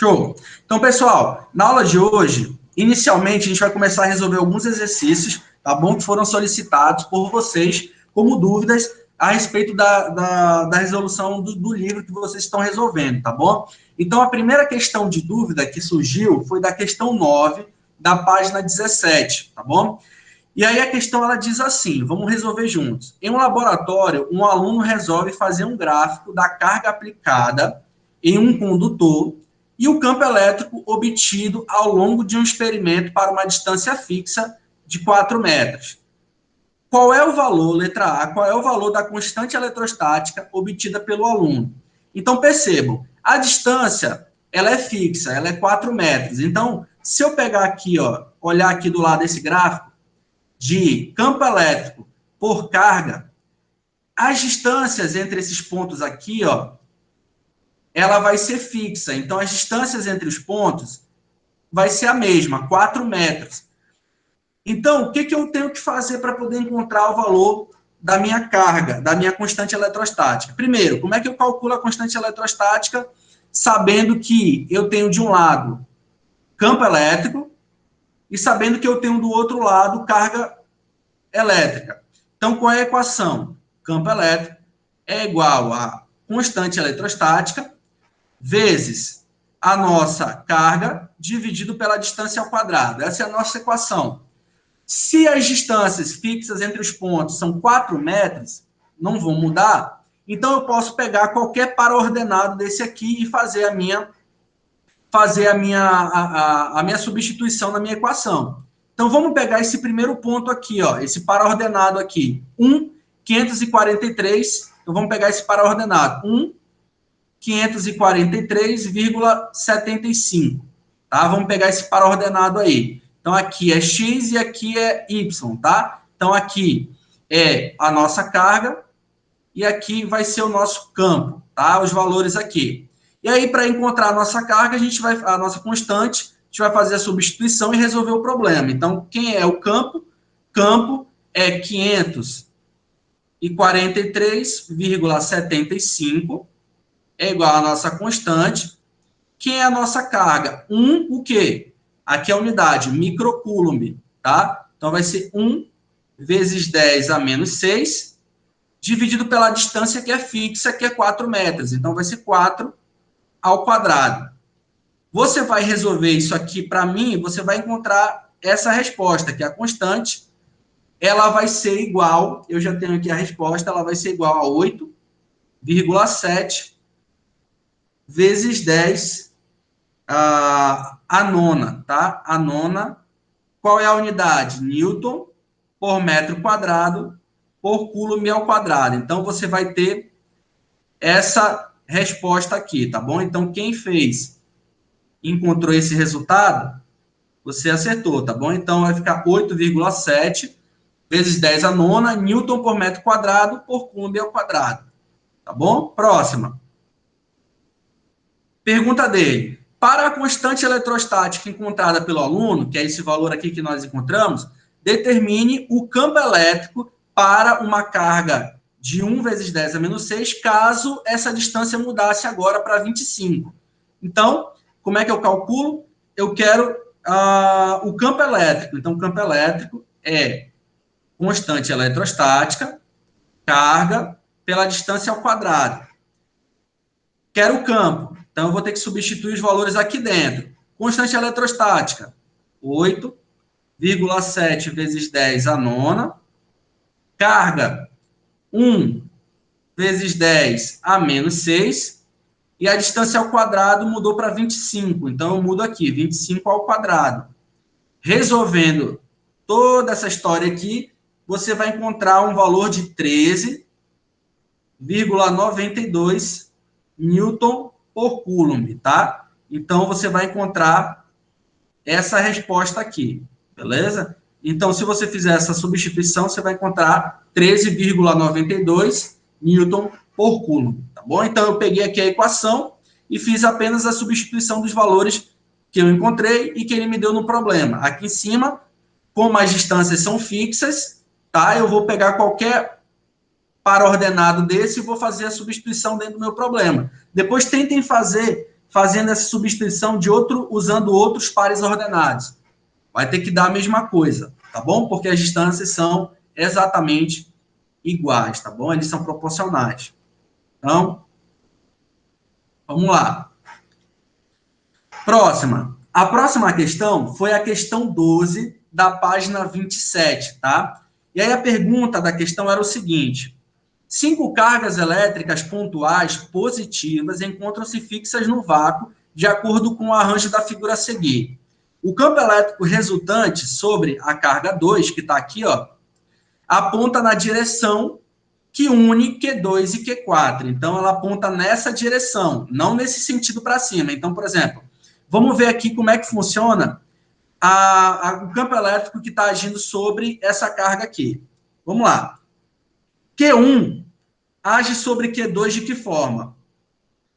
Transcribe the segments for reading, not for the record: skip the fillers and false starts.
Show. Então, pessoal, na aula de hoje, inicialmente, a gente vai começar a resolver alguns exercícios, tá bom? Que foram solicitados por vocês como dúvidas a respeito da resolução do livro que vocês estão resolvendo, tá bom? Então, a primeira questão de dúvida que surgiu foi da questão 9, da página 17, tá bom? E aí a questão, ela diz assim, vamos resolver juntos. Em um laboratório, um aluno resolve fazer um gráfico da carga aplicada em um condutor e o campo elétrico obtido ao longo de um experimento para uma distância fixa de 4 metros. Qual é o valor, letra A, qual é o valor da constante eletrostática obtida pelo aluno? Então, percebam, a distância, ela é fixa, ela é 4 metros. Então, se eu pegar aqui, ó, olhar aqui do lado desse gráfico, de campo elétrico por carga, as distâncias entre esses pontos aqui, ó, ela vai ser fixa. Então, as distâncias entre os pontos vai ser a mesma, 4 metros. Então, o que eu tenho que fazer para poder encontrar o valor da minha carga, da minha constante eletrostática? Primeiro, como é que eu calculo a constante eletrostática sabendo que eu tenho de um lado campo elétrico e sabendo que eu tenho do outro lado carga elétrica? Então, qual é a equação? Campo elétrico é igual a constante eletrostática vezes a nossa carga dividido pela distância ao quadrado. Essa é a nossa equação. Se as distâncias fixas entre os pontos são 4 metros, não vão mudar, então eu posso pegar qualquer par ordenado desse aqui e fazer a minha substituição na minha equação. Então, vamos pegar esse primeiro ponto aqui, ó, esse par ordenado aqui, 543. Então, vamos pegar esse par ordenado, 543,75. Tá? Vamos pegar esse par ordenado aí. Então, aqui é x e aqui é y, tá? Então, aqui é a nossa carga e aqui vai ser o nosso campo, tá? Os valores aqui. E aí, para encontrar a nossa carga, a nossa constante, a gente vai fazer a substituição e resolver o problema. Então, quem é o campo? Campo é 543,75, é igual à nossa constante. Quem é a nossa carga? O quê? Aqui é a unidade, microcoulomb, tá? Então, vai ser 1 vezes 10 a menos 6, dividido pela distância que é fixa, que é 4 metros. Então, vai ser 4 ao quadrado. Você vai resolver isso aqui para mim, você vai encontrar essa resposta, que é a constante, ela vai ser igual, eu já tenho aqui a resposta, ela vai ser igual a 8,7 vezes 10 a nona, tá? A nona, qual é a unidade? Newton por metro quadrado por coulomb ao quadrado. Então, você vai ter essa resposta aqui, tá bom? Então, quem encontrou esse resultado, você acertou, tá bom? Então, vai ficar 8,7 vezes 10 a nona, Newton por metro quadrado por coulomb ao quadrado. Tá bom? Próxima. Pergunta dele. Para a constante eletrostática encontrada pelo aluno, que é esse valor aqui que nós encontramos, determine o campo elétrico para uma carga de 1 vezes 10 a menos 6, caso essa distância mudasse agora para 25. Então, como é que eu calculo? Eu quero o campo elétrico. Então, o campo elétrico é constante eletrostática, carga pela distância ao quadrado. Quero o campo. Então, eu vou ter que substituir os valores aqui dentro. Constante eletrostática, 8,7 vezes 10 a nona. Carga, 1 vezes 10 a menos 6. E a distância ao quadrado mudou para 25. Então, eu mudo aqui, 25 ao quadrado. Resolvendo toda essa história aqui, você vai encontrar um valor de 13,92 Newton por coulomb, tá? Então, você vai encontrar essa resposta aqui, beleza? Então, se você fizer essa substituição, você vai encontrar 13,92 Newton por coulomb, tá bom? Então, eu peguei aqui a equação e fiz apenas a substituição dos valores que eu encontrei e que ele me deu no problema. Aqui em cima, como as distâncias são fixas, tá? Eu vou pegar qualquer par ordenado desse e vou fazer a substituição dentro do meu problema. Depois tentem fazer fazendo essa substituição de usando outros pares ordenados. Vai ter que dar a mesma coisa, tá bom? Porque as distâncias são exatamente iguais, tá bom? Eles são proporcionais. Então, vamos lá. Próxima. A próxima questão foi a questão 12 da página 27, tá? E aí a pergunta da questão era o seguinte: 5 cargas elétricas pontuais positivas encontram-se fixas no vácuo de acordo com o arranjo da figura a seguir. O campo elétrico resultante sobre a carga 2, que está aqui, ó, aponta na direção que une Q2 e Q4. Então, ela aponta nessa direção, não nesse sentido para cima. Então, por exemplo, vamos ver aqui como é que funciona o campo elétrico que está agindo sobre essa carga aqui. Vamos lá. Q1 age sobre Q2 de que forma?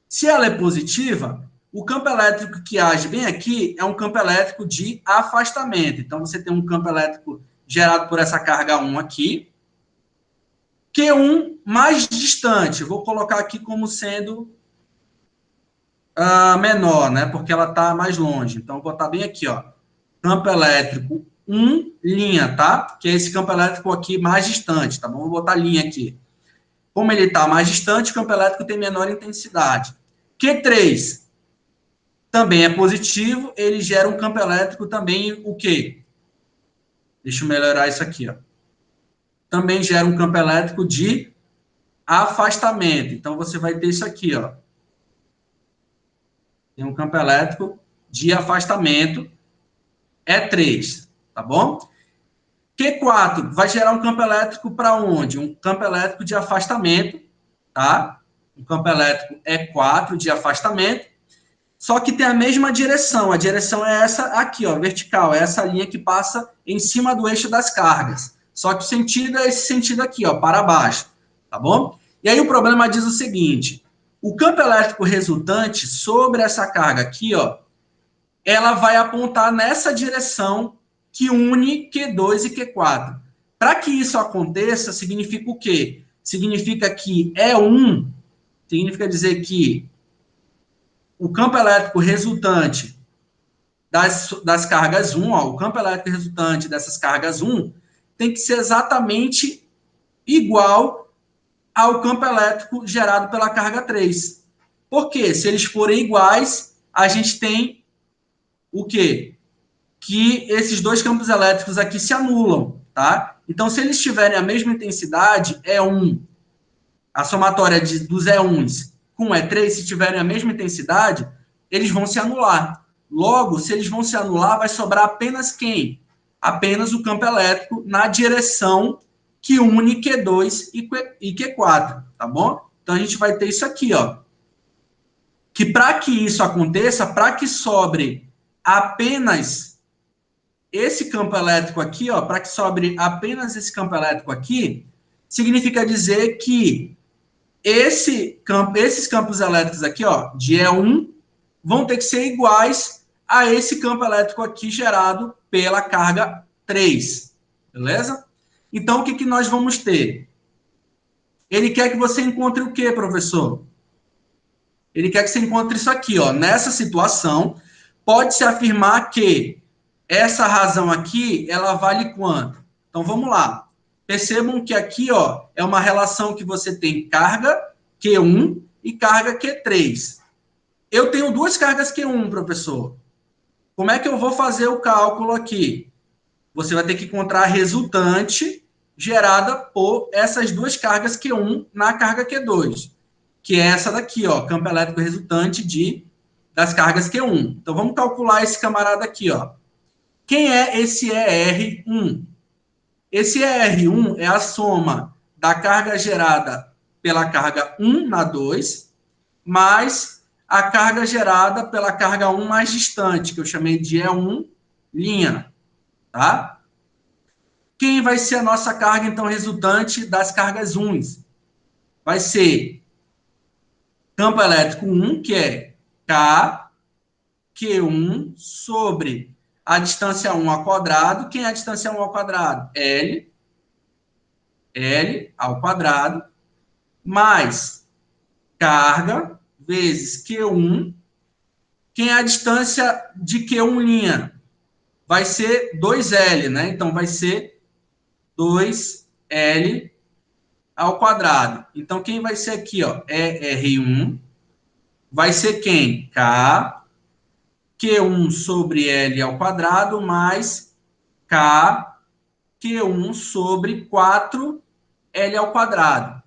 Se ela é positiva, o campo elétrico que age bem aqui é um campo elétrico de afastamento. Então, você tem um campo elétrico gerado por essa carga 1 aqui. Q1 mais distante, vou colocar aqui como sendo menor, né? Porque ela está mais longe. Então, vou botar bem aqui, ó. Campo elétrico 1, linha, tá? Que é esse campo elétrico aqui mais distante, tá bom? Vou botar linha aqui. Como ele está mais distante, o campo elétrico tem menor intensidade. Q3 também é positivo, ele gera um campo elétrico também, o quê? Deixa eu melhorar isso aqui, ó. Também gera um campo elétrico de afastamento. Então, você vai ter isso aqui, ó. Tem um campo elétrico de afastamento, E3, tá bom? Q4 vai gerar um campo elétrico para onde? Um campo elétrico de afastamento, tá? Um campo elétrico E4 de afastamento, só que tem a mesma direção. A direção é essa aqui, ó, vertical, é essa linha que passa em cima do eixo das cargas. Só que o sentido é esse sentido aqui, ó, para baixo, tá bom? E aí o problema diz o seguinte: o campo elétrico resultante sobre essa carga aqui, ó, ela vai apontar nessa direção que une Q2 e Q4. Para que isso aconteça, significa o quê? Significa que E1 significa dizer que o campo elétrico resultante das cargas 1, ó, o campo elétrico resultante dessas cargas 1 tem que ser exatamente igual ao campo elétrico gerado pela carga 3. Por quê? Se eles forem iguais, a gente tem o quê? Que esses dois campos elétricos aqui se anulam, tá? Então, se eles tiverem a mesma intensidade, E1, a somatória dos E1s com E3, se tiverem a mesma intensidade, eles vão se anular. Logo, se eles vão se anular, vai sobrar apenas quem? Apenas o campo elétrico na direção que une Q2 e Q4, tá bom? Então, a gente vai ter isso aqui, ó. Que para que isso aconteça, para que sobre apenas esse campo elétrico aqui, ó, para que sobre apenas esse campo elétrico aqui, significa dizer que esses campos elétricos aqui, ó, de E1, vão ter que ser iguais a esse campo elétrico aqui gerado pela carga 3, beleza? Então, o que, que nós vamos ter? Ele quer que você encontre o quê, professor? Ele quer que você encontre isso aqui, ó. Nessa situação, pode-se afirmar que essa razão aqui, ela vale quanto? Então, vamos lá. Percebam que aqui, ó, é uma relação que você tem carga Q1 e carga Q3. Eu tenho duas cargas Q1, professor. Como é que eu vou fazer o cálculo aqui? Você vai ter que encontrar a resultante gerada por essas duas cargas Q1 na carga Q2, que é essa daqui, ó, campo elétrico resultante das cargas Q1. Então, vamos calcular esse camarada aqui, ó. Quem é esse ER1? Esse ER1 é a soma da carga gerada pela carga 1 na 2, mais a carga gerada pela carga 1 mais distante, que eu chamei de E1 linha, tá? Quem vai ser a nossa carga, então, resultante das cargas 1? Vai ser campo elétrico 1, que é K, Q1 sobre a distância 1 ao quadrado. Quem é a distância 1 ao quadrado? L ao quadrado, mais carga vezes Q1 Quem é a distância de Q1'? Vai ser 2L, né? Então, vai ser 2L ao quadrado. Então, quem vai ser aqui, ó, é R1. Vai ser quem? K, Q1 sobre L ao quadrado, mais K, Q1 sobre 4L ao quadrado.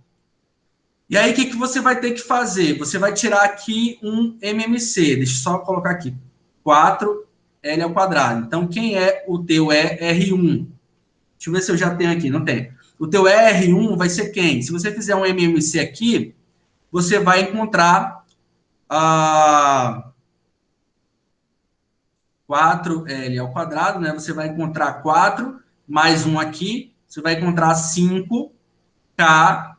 E aí, o que você vai ter que fazer? Você vai tirar aqui um MMC. Deixa eu só colocar aqui. 4L ao quadrado. Então, quem é o teu é R1? Deixa eu ver se eu já tenho aqui. Não tem. O teu R1 vai ser quem? Se você fizer um MMC aqui, você vai encontrar 4L ao quadrado, né? Você vai encontrar 4 mais 1 aqui. Você vai encontrar 5K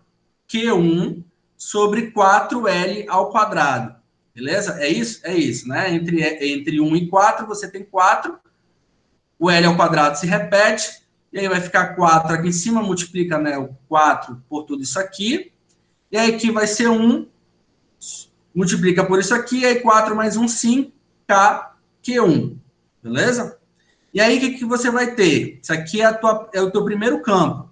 Q1 sobre 4L ao quadrado. Beleza? É isso? É isso, né? Entre 1 e 4, você tem 4. O L ao quadrado se repete. E aí vai ficar 4 aqui em cima, multiplica, né, o 4 por tudo isso aqui. E aí aqui vai ser 1, multiplica por isso aqui. E aí 4 mais 1, 5K Q1. Beleza? E aí o que você vai ter? Isso aqui é o teu primeiro campo,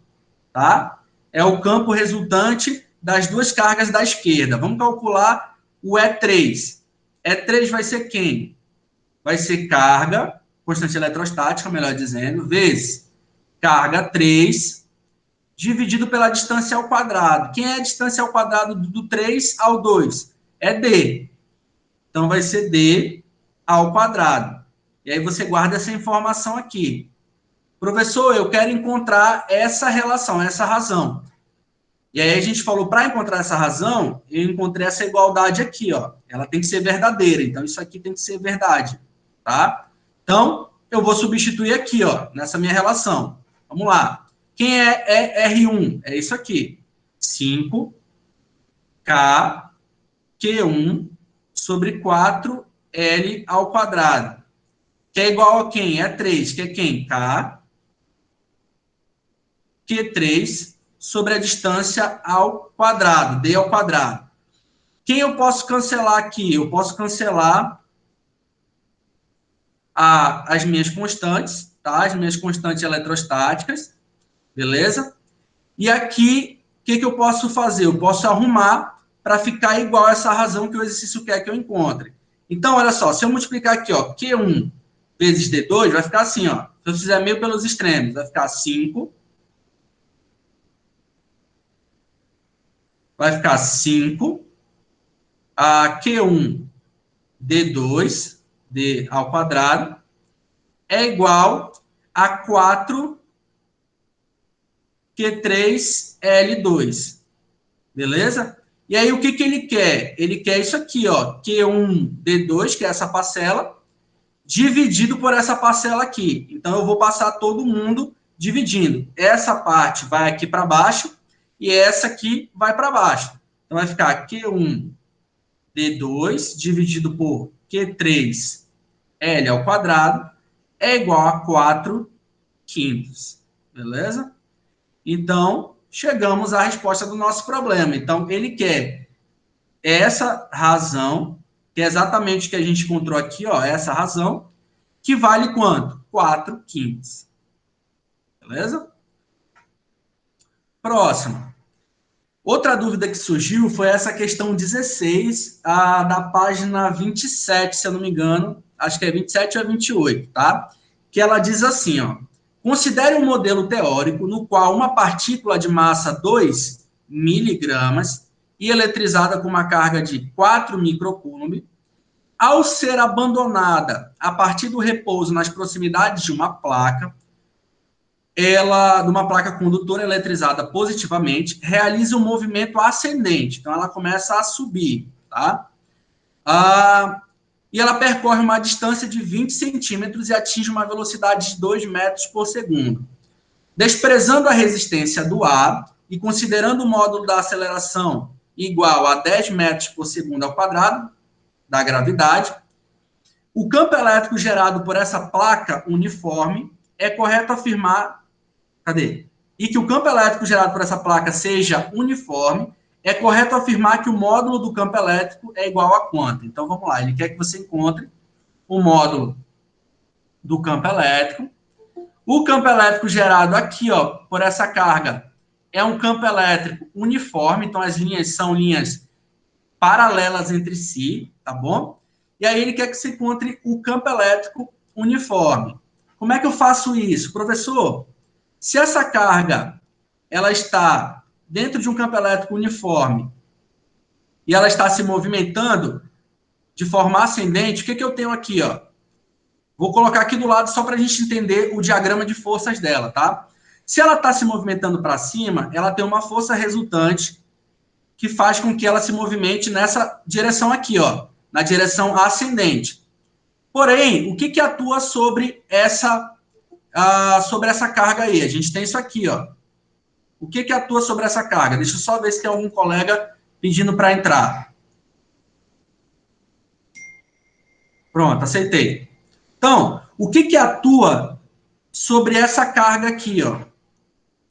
tá? É o campo resultante das duas cargas da esquerda. Vamos calcular o E3. E3 vai ser quem? Vai ser carga, constante eletrostática, melhor dizendo, vezes carga 3, dividido pela distância ao quadrado. Quem é a distância ao quadrado do 3 ao 2? É D. Então, vai ser D ao quadrado. E aí você guarda essa informação aqui. Professor, eu quero encontrar essa relação, essa razão. E aí a gente falou, para encontrar essa razão, eu encontrei essa igualdade aqui, ó. Ela tem que ser verdadeira, então isso aqui tem que ser verdade, tá? Então, eu vou substituir aqui, ó, nessa minha relação. Vamos lá. Quem é R1? É isso aqui. 5K Q1 sobre 4L ao quadrado. Que é igual a quem? É 3, que é quem? K Q3 sobre a distância ao quadrado, D ao quadrado. Quem eu posso cancelar aqui? Eu posso cancelar as minhas constantes, tá? As minhas constantes eletrostáticas, beleza? E aqui, o que eu posso fazer? Eu posso arrumar para ficar igual a essa razão que o exercício quer que eu encontre. Então, olha só, se eu multiplicar aqui, ó, Q1 vezes D2, vai ficar assim, ó. Se eu fizer meio pelos extremos, vai ficar 5. Vai ficar 5 a Q1 D2, D ao quadrado, é igual a 4 Q3 L2. Beleza? E aí, o que ele quer? Ele quer isso aqui, ó, Q1 D2, que é essa parcela, dividido por essa parcela aqui. Então, eu vou passar todo mundo dividindo. Essa parte vai aqui para baixo e essa aqui vai para baixo. Então, vai ficar Q1 D2 dividido por Q3 L ao quadrado é igual a 4 quintos. Beleza? Então, chegamos à resposta do nosso problema. Então, ele quer essa razão, que é exatamente o que a gente encontrou aqui, ó, essa razão, que vale quanto? 4 quintos. Beleza? Próximo. Outra dúvida que surgiu foi essa questão 16, da página 27, se eu não me engano, acho que é 27 ou 28, tá? Que ela diz assim, ó, considere um modelo teórico no qual uma partícula de massa 2 miligramas e eletrizada com uma carga de 4 microcoulomb, ao ser abandonada a partir do repouso nas proximidades de uma placa, de uma placa condutora eletrizada positivamente, realiza um movimento ascendente. Então, ela começa a subir, tá? E ela percorre uma distância de 20 centímetros e atinge uma velocidade de 2 metros por segundo. Desprezando a resistência do ar e considerando o módulo da aceleração igual a 10 metros por segundo ao quadrado da gravidade, o campo elétrico gerado por essa placa uniforme é correto afirmar. Cadê? E que o campo elétrico gerado por essa placa seja uniforme, é correto afirmar que o módulo do campo elétrico é igual a quanto? Então, vamos lá. Ele quer que você encontre o módulo do campo elétrico. O campo elétrico gerado aqui, ó, por essa carga, é um campo elétrico uniforme. Então, as linhas são linhas paralelas entre si, tá bom? E aí ele quer que você encontre o campo elétrico uniforme. Como é que eu faço isso? Professor, se essa carga ela está dentro de um campo elétrico uniforme e ela está se movimentando de forma ascendente, o que eu tenho aqui, ó? Vou colocar aqui do lado só para a gente entender o diagrama de forças dela, tá? Se ela está se movimentando para cima, ela tem uma força resultante que faz com que ela se movimente nessa direção aqui, ó, na direção ascendente. Porém, o que atua sobre essa carga aí? A gente tem isso aqui, ó. O que atua sobre essa carga? Deixa eu só ver se tem algum colega pedindo para entrar. Pronto, aceitei. Então, o que atua sobre essa carga aqui, ó?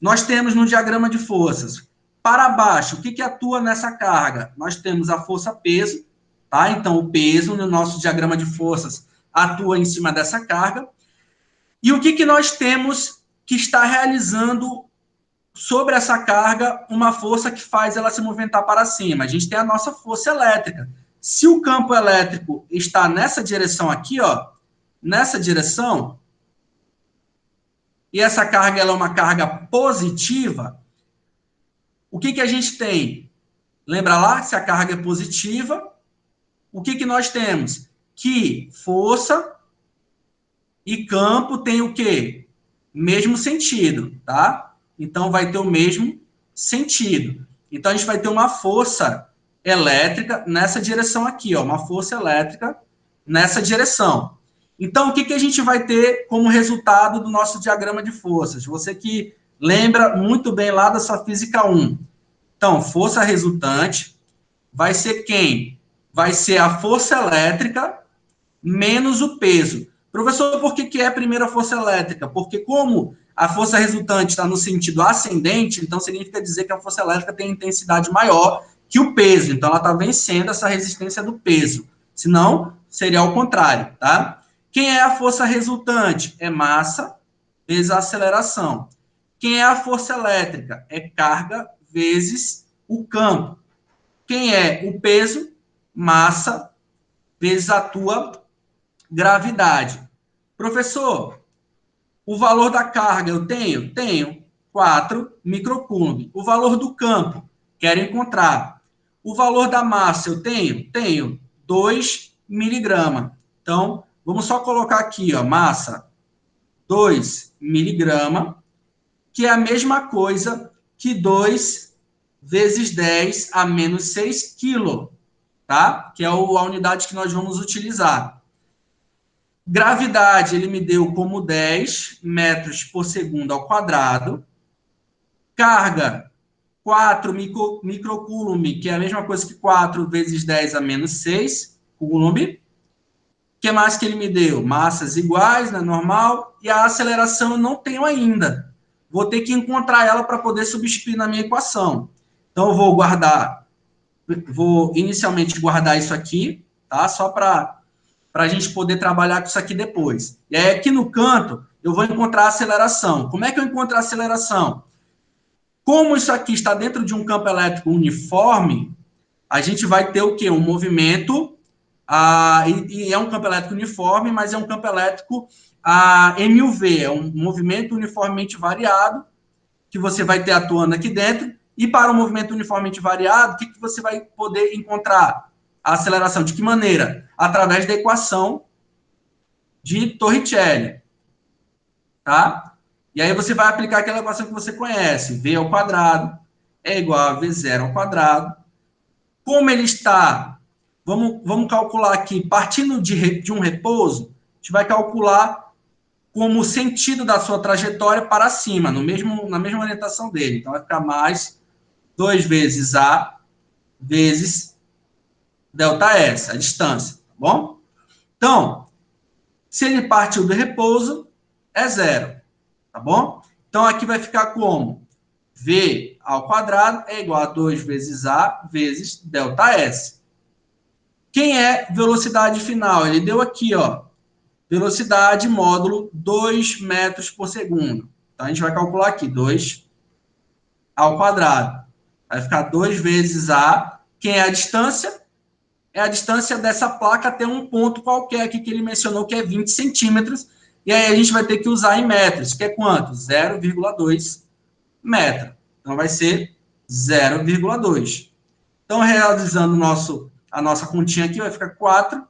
Nós temos no diagrama de forças. Para baixo, o que atua nessa carga? Nós temos a força-peso, tá? Então, o peso no nosso diagrama de forças atua em cima dessa carga. E o que nós temos que está realizando sobre essa carga uma força que faz ela se movimentar para cima? A gente tem a nossa força elétrica. Se o campo elétrico está nessa direção aqui, ó, nessa direção, e essa carga ela é uma carga positiva, o que a gente tem? Lembra lá? Se a carga é positiva, o que nós temos? Que força e campo tem o quê? Mesmo sentido, tá? Então, vai ter o mesmo sentido. Então, a gente vai ter uma força elétrica nessa direção aqui, ó, uma força elétrica nessa direção. Então, o que a gente vai ter como resultado do nosso diagrama de forças? Você que lembra muito bem lá da sua Física 1. Então, força resultante vai ser quem? Vai ser a força elétrica menos o peso. Professor, por que é a primeira força elétrica? Porque como a força resultante está no sentido ascendente, então significa dizer que a força elétrica tem intensidade maior que o peso. Então, ela está vencendo essa resistência do peso. Senão, seria ao contrário, tá? Quem é a força resultante? É massa vezes a aceleração. Quem é a força elétrica? É carga vezes o campo. Quem é o peso? Massa vezes a tua gravidade. Professor, o valor da carga eu tenho? Tenho 4 microcoulomb. O valor do campo, quero encontrar. O valor da massa eu tenho? Tenho 2 miligramas. Então, vamos só colocar aqui, ó, massa 2 miligramas, que é a mesma coisa que 2 vezes 10 a menos 6 quilos, tá? Que é a unidade que nós vamos utilizar. Gravidade, ele me deu como 10 metros por segundo ao quadrado. Carga, 4 microcoulomb, que é a mesma coisa que 4 vezes 10 a menos 6 coulomb. O que mais que ele me deu? Massas iguais, né, normal. E a aceleração eu não tenho ainda. Vou ter que encontrar ela para poder substituir na minha equação. Então, eu vou inicialmente guardar isso aqui, tá? Só para a gente poder trabalhar com isso aqui depois. E aí, aqui no canto, eu vou encontrar a aceleração. Como é que eu encontro a aceleração? Como isso aqui está dentro de um campo elétrico uniforme, a gente vai ter o quê? Um movimento, e é um campo elétrico uniforme, mas é um campo elétrico MUV, é um movimento uniformemente variado, que você vai ter atuando aqui dentro, e para o movimento uniformemente variado, o que você vai poder encontrar? A aceleração. De que maneira? Através da equação de Torricelli, tá? E aí você vai aplicar aquela equação que você conhece. V ao quadrado é igual a V0 ao quadrado. Como ele está, vamos calcular aqui, partindo de um repouso, a gente vai calcular como o sentido da sua trajetória para cima, na mesma orientação dele. Então, vai ficar mais 2 vezes A vezes ΔS, a distância, tá bom? Então, se ele partiu do repouso, é 0, tá bom? Então, aqui vai ficar como? V ao quadrado é igual a 2 vezes A vezes ΔS. Quem é velocidade final? Ele deu aqui, ó, velocidade módulo 2 metros por segundo. Então, a gente vai calcular aqui, 2 ao quadrado. Vai ficar 2 vezes A. Quem é a distância? É a distância dessa placa até um ponto qualquer aqui que ele mencionou, que é 20 centímetros. E aí a gente vai ter que usar em metros, que é quanto? 0,2 metro. Então, vai ser 0,2. Então, realizando a nossa continha aqui, vai ficar 4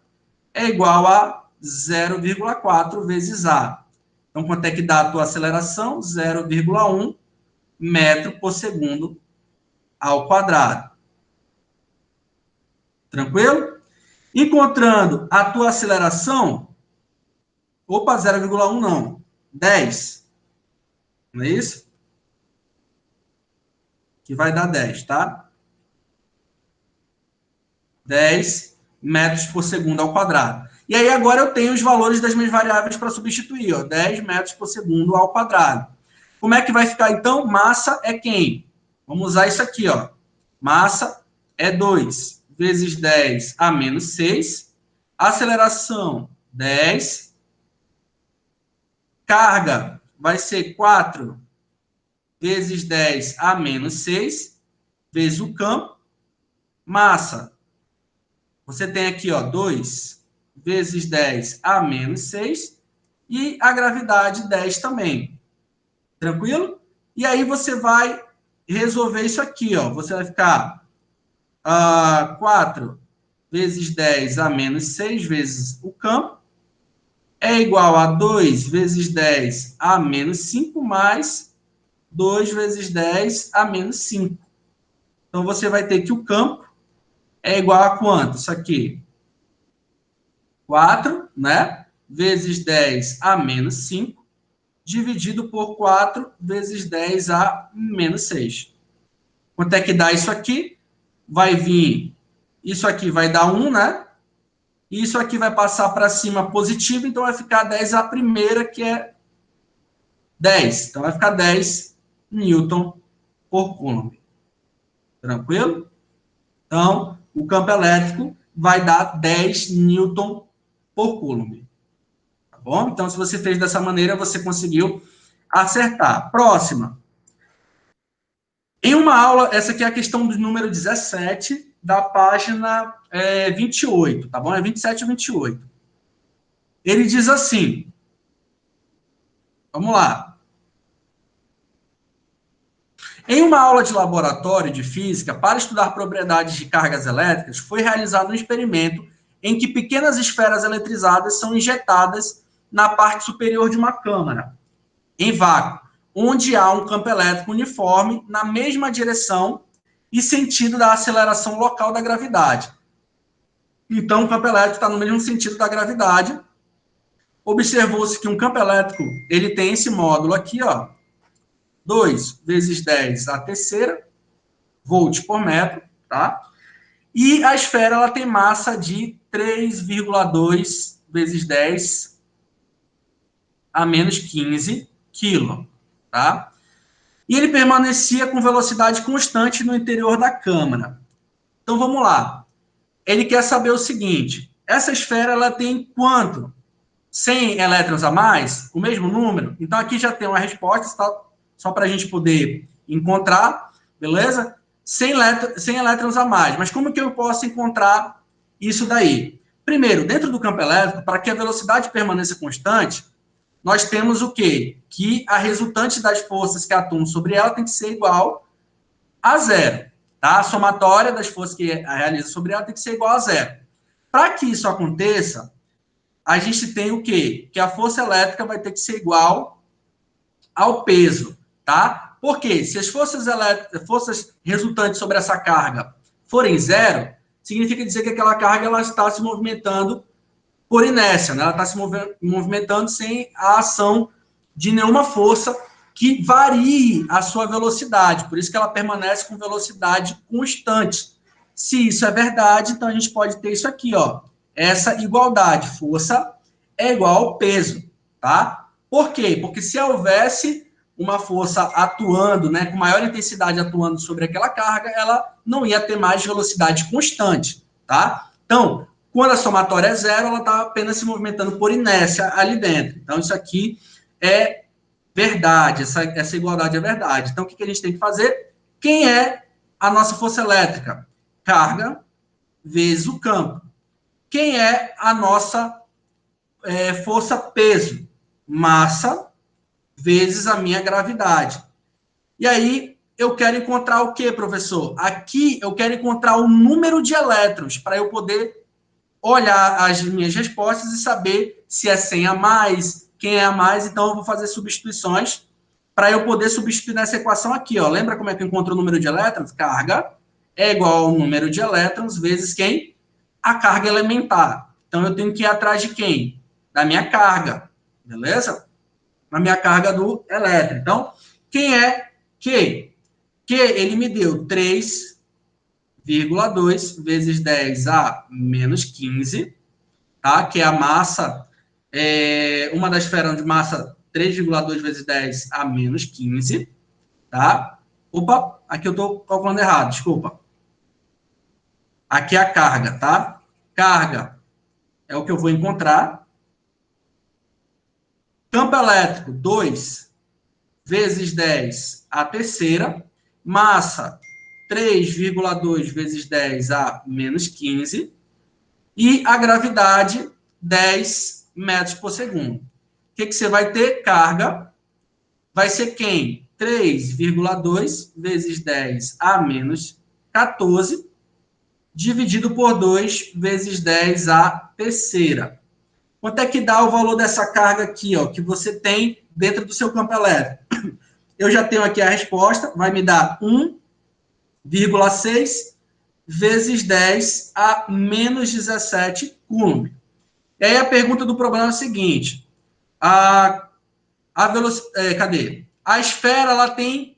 é igual a 0,4 vezes A. Então, quanto é que dá a tua aceleração? 0,1 metro por segundo ao quadrado. Tranquilo? Encontrando a tua aceleração, opa, 0,1 não, 10. Não é isso? Que vai dar 10, tá? 10 metros por segundo ao quadrado. E aí agora eu tenho os valores das minhas variáveis para substituir, ó, 10 metros por segundo ao quadrado. Como é que vai ficar então? Massa é quem? Vamos usar isso aqui, ó. Massa é 2 vezes 10 a menos 6. Aceleração, 10. Carga vai ser 4 vezes 10 a menos 6, vezes o campo. Massa, você tem aqui, ó, 2 vezes 10 a menos 6. E a gravidade, 10 também. Tranquilo? E aí você vai resolver isso aqui, ó. Você vai ficar 4 vezes 10 a menos 6 vezes o campo é igual a 2 vezes 10 a menos 5 mais 2 vezes 10 a menos 5. Então, você vai ter que o campo é igual a quanto? Isso aqui. 4, né? Vezes 10 a menos 5, dividido por 4 vezes 10 a menos 6. Quanto é que dá isso aqui? Vai vir, isso aqui vai dar 1, né? E isso aqui vai passar para cima positivo, então vai ficar 10 a primeira, que é 10. Então vai ficar 10 newton por coulomb. Tranquilo? Então, o campo elétrico vai dar 10 newton por coulomb. Tá bom? Então, se você fez dessa maneira, você conseguiu acertar. Próxima. Em uma aula, essa aqui é a questão do número 17, da página 28, tá bom? É 27 e 28. Ele diz assim, vamos lá. Em uma aula de laboratório de física, para estudar propriedades de cargas elétricas, foi realizado um experimento em que pequenas esferas eletrizadas são injetadas na parte superior de uma câmara, em vácuo, onde há um campo elétrico uniforme na mesma direção e sentido da aceleração local da gravidade. Então, o campo elétrico está no mesmo sentido da gravidade. Observou-se que um campo elétrico, ele tem esse módulo aqui, ó, 2 vezes 10 a terceira, volts por metro, tá? E a esfera, ela tem massa de 3,2 vezes 10 a menos 15 quilo, tá? E ele permanecia com velocidade constante no interior da câmara. Então, vamos lá. Ele quer saber o seguinte, essa esfera, ela tem quanto? 100 elétrons a mais? O mesmo número? Então, aqui já tem uma resposta, tá? Só para a gente poder encontrar, beleza? 100 elétrons a mais. Mas como que eu posso encontrar isso daí? Primeiro, dentro do campo elétrico, para que a velocidade permaneça constante, nós temos o quê? Que a resultante das forças que atuam sobre ela tem que ser igual a zero. Tá? A somatória das forças que realiza sobre ela tem que ser igual a zero. Para que isso aconteça, a gente tem o quê? Que a força elétrica vai ter que ser igual ao peso, tá? Porque se as forças resultantes sobre essa carga forem zero, significa dizer que aquela carga ela está se movimentando por inércia, né? Ela está se movimentando sem a ação de nenhuma força que varie a sua velocidade, por isso que ela permanece com velocidade constante. Se isso é verdade, então a gente pode ter isso aqui, ó, essa igualdade, força é igual ao peso, tá? Por quê? Porque se houvesse uma força atuando, né, com maior intensidade atuando sobre aquela carga, ela não ia ter mais velocidade constante, tá? Então, quando a somatória é zero, ela está apenas se movimentando por inércia ali dentro. Então, isso aqui é verdade, essa igualdade é verdade. Então, o que a gente tem que fazer? Quem é a nossa força elétrica? Carga vezes o campo. Quem é a nossa força peso? Massa vezes a minha gravidade. E aí, eu quero encontrar o quê, professor? Aqui, eu quero encontrar o número de elétrons, para eu poder olhar as minhas respostas e saber se é 100 a mais, quem é a mais. Então, eu vou fazer substituições para eu poder substituir nessa equação aqui. Ó. Lembra como é que eu encontro o número de elétrons? Carga é igual ao número de elétrons vezes quem? A carga elementar. Então, eu tenho que ir atrás de quem? Da minha carga, beleza? Na minha carga do elétron. Então, quem é Q? Q, ele me deu 3,2 vezes 10 a menos 15, tá? Que é a massa, uma das esferas de massa 3,2 vezes 10 a menos 15, tá? Opa, aqui eu estou calculando errado, desculpa. Aqui é a carga, tá? Carga é o que eu vou encontrar. Campo elétrico, 2 vezes 10 a terceira. Massa, 3,2 vezes 10 a menos 15. E a gravidade, 10 metros por segundo. O que você vai ter? Carga vai ser quem? 3,2 vezes 10 a menos 14, dividido por 2 vezes 10 a terceira. Quanto é que dá o valor dessa carga aqui, ó, que você tem dentro do seu campo elétrico? Eu já tenho aqui a resposta, vai me dar 1,6 vezes 10 a menos 17 coulomb. E aí a pergunta do problema é a seguinte: cadê? A esfera ela tem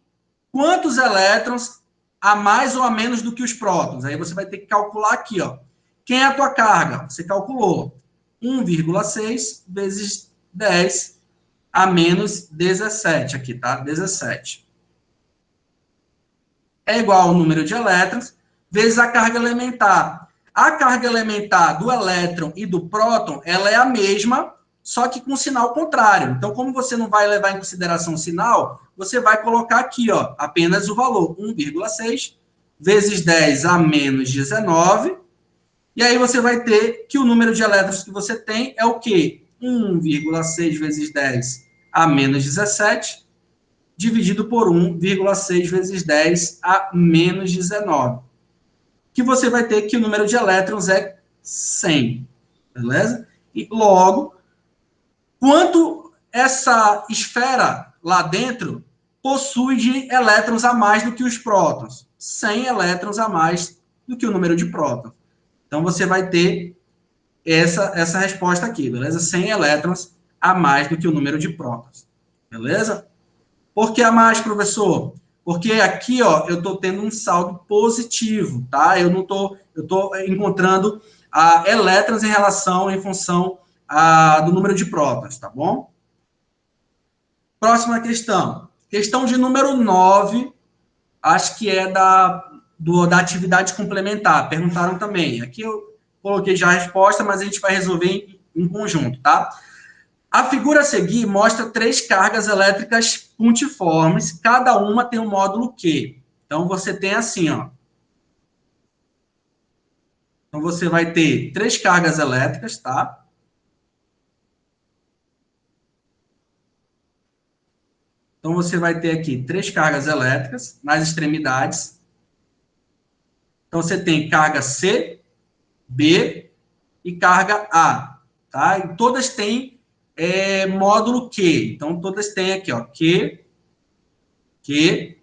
quantos elétrons a mais ou a menos do que os prótons? Aí você vai ter que calcular aqui, ó. Quem é a tua carga? Você calculou 1,6 vezes 10 a menos 17 aqui, tá? 17. É igual ao número de elétrons vezes a carga elementar. A carga elementar do elétron e do próton, ela é a mesma, só que com sinal contrário. Então, como você não vai levar em consideração o sinal, você vai colocar aqui, ó, apenas o valor, 1,6 vezes 10 a menos 19, e aí você vai ter que o número de elétrons que você tem é o quê? 1,6 vezes 10 a menos 17, dividido por 1,6 vezes 10 a menos 19. Que você vai ter que o número de elétrons é 100, beleza? E logo, quanto essa esfera lá dentro possui de elétrons a mais do que os prótons? 100 elétrons a mais do que o número de prótons. Então, você vai ter essa resposta aqui, beleza? 100 elétrons a mais do que o número de prótons, beleza? Por que a mais, professor? Porque aqui, ó, eu estou tendo um saldo positivo, tá? Eu estou encontrando elétrons em função do número de prótons, tá bom? Próxima questão. Questão de número 9, acho que é da atividade complementar. Perguntaram também. Aqui eu coloquei já a resposta, mas a gente vai resolver em conjunto, tá? A figura a seguir mostra 3 cargas elétricas pontiformes, cada uma tem um módulo Q. Então, você tem assim, ó. Então, você vai ter 3 cargas elétricas, tá? Então, você vai ter aqui 3 cargas elétricas nas extremidades. Então, você tem carga C, B e carga A, tá? E todas têm módulo Q. Então, todas têm aqui, ó, Q e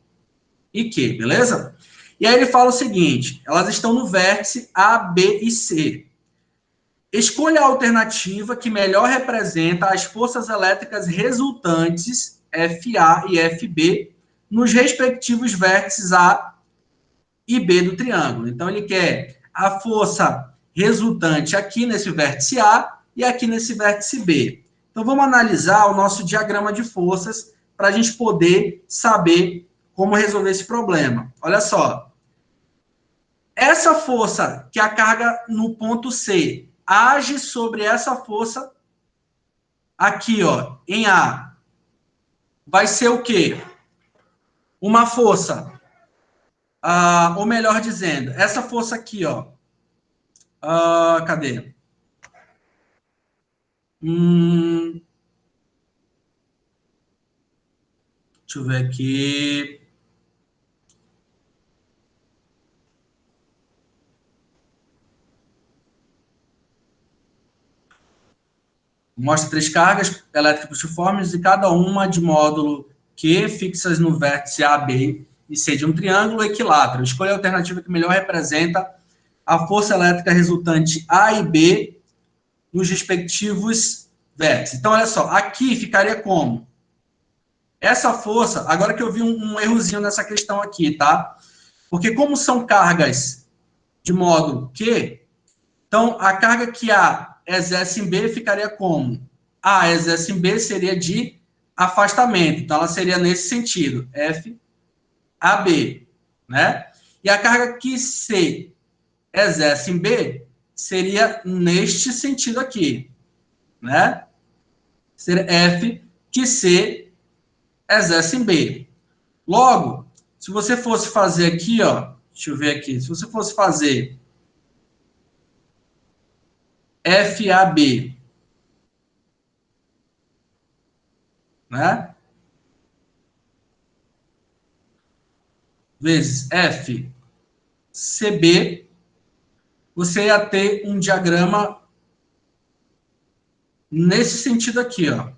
Q, beleza? E aí ele fala o seguinte, elas estão no vértice A, B e C. Escolha a alternativa que melhor representa as forças elétricas resultantes, FA e FB, nos respectivos vértices A e B do triângulo. Então, ele quer a força resultante aqui nesse vértice A e aqui nesse vértice B. Então, vamos analisar o nosso diagrama de forças para a gente poder saber como resolver esse problema. Olha só. Essa força que a carga no ponto C age sobre essa força aqui, ó, em A, vai ser o quê? Uma força, ou melhor dizendo, essa força aqui, ó, cadê? Deixa eu ver aqui. Mostra 3 cargas elétricas cruciformes e cada uma de módulo Q fixas no vértice A, B e C de um triângulo equilátero. Escolha a alternativa que melhor representa a força elétrica resultante A e B nos respectivos vértices. Então, olha só, aqui ficaria como? Essa força, agora que eu vi um errozinho nessa questão aqui, tá? Porque como são cargas de módulo Q, então a carga que A exerce em B ficaria como? A exerce em B seria de afastamento, então ela seria nesse sentido, F, A, B, né? E a carga que C exerce em B seria neste sentido aqui, né? Seria F que C exerce em B. Logo, se você fosse fazer aqui, ó, deixa eu ver aqui, se você fosse fazer FAB, né? Vezes FCB, você ia ter um diagrama nesse sentido aqui, ó.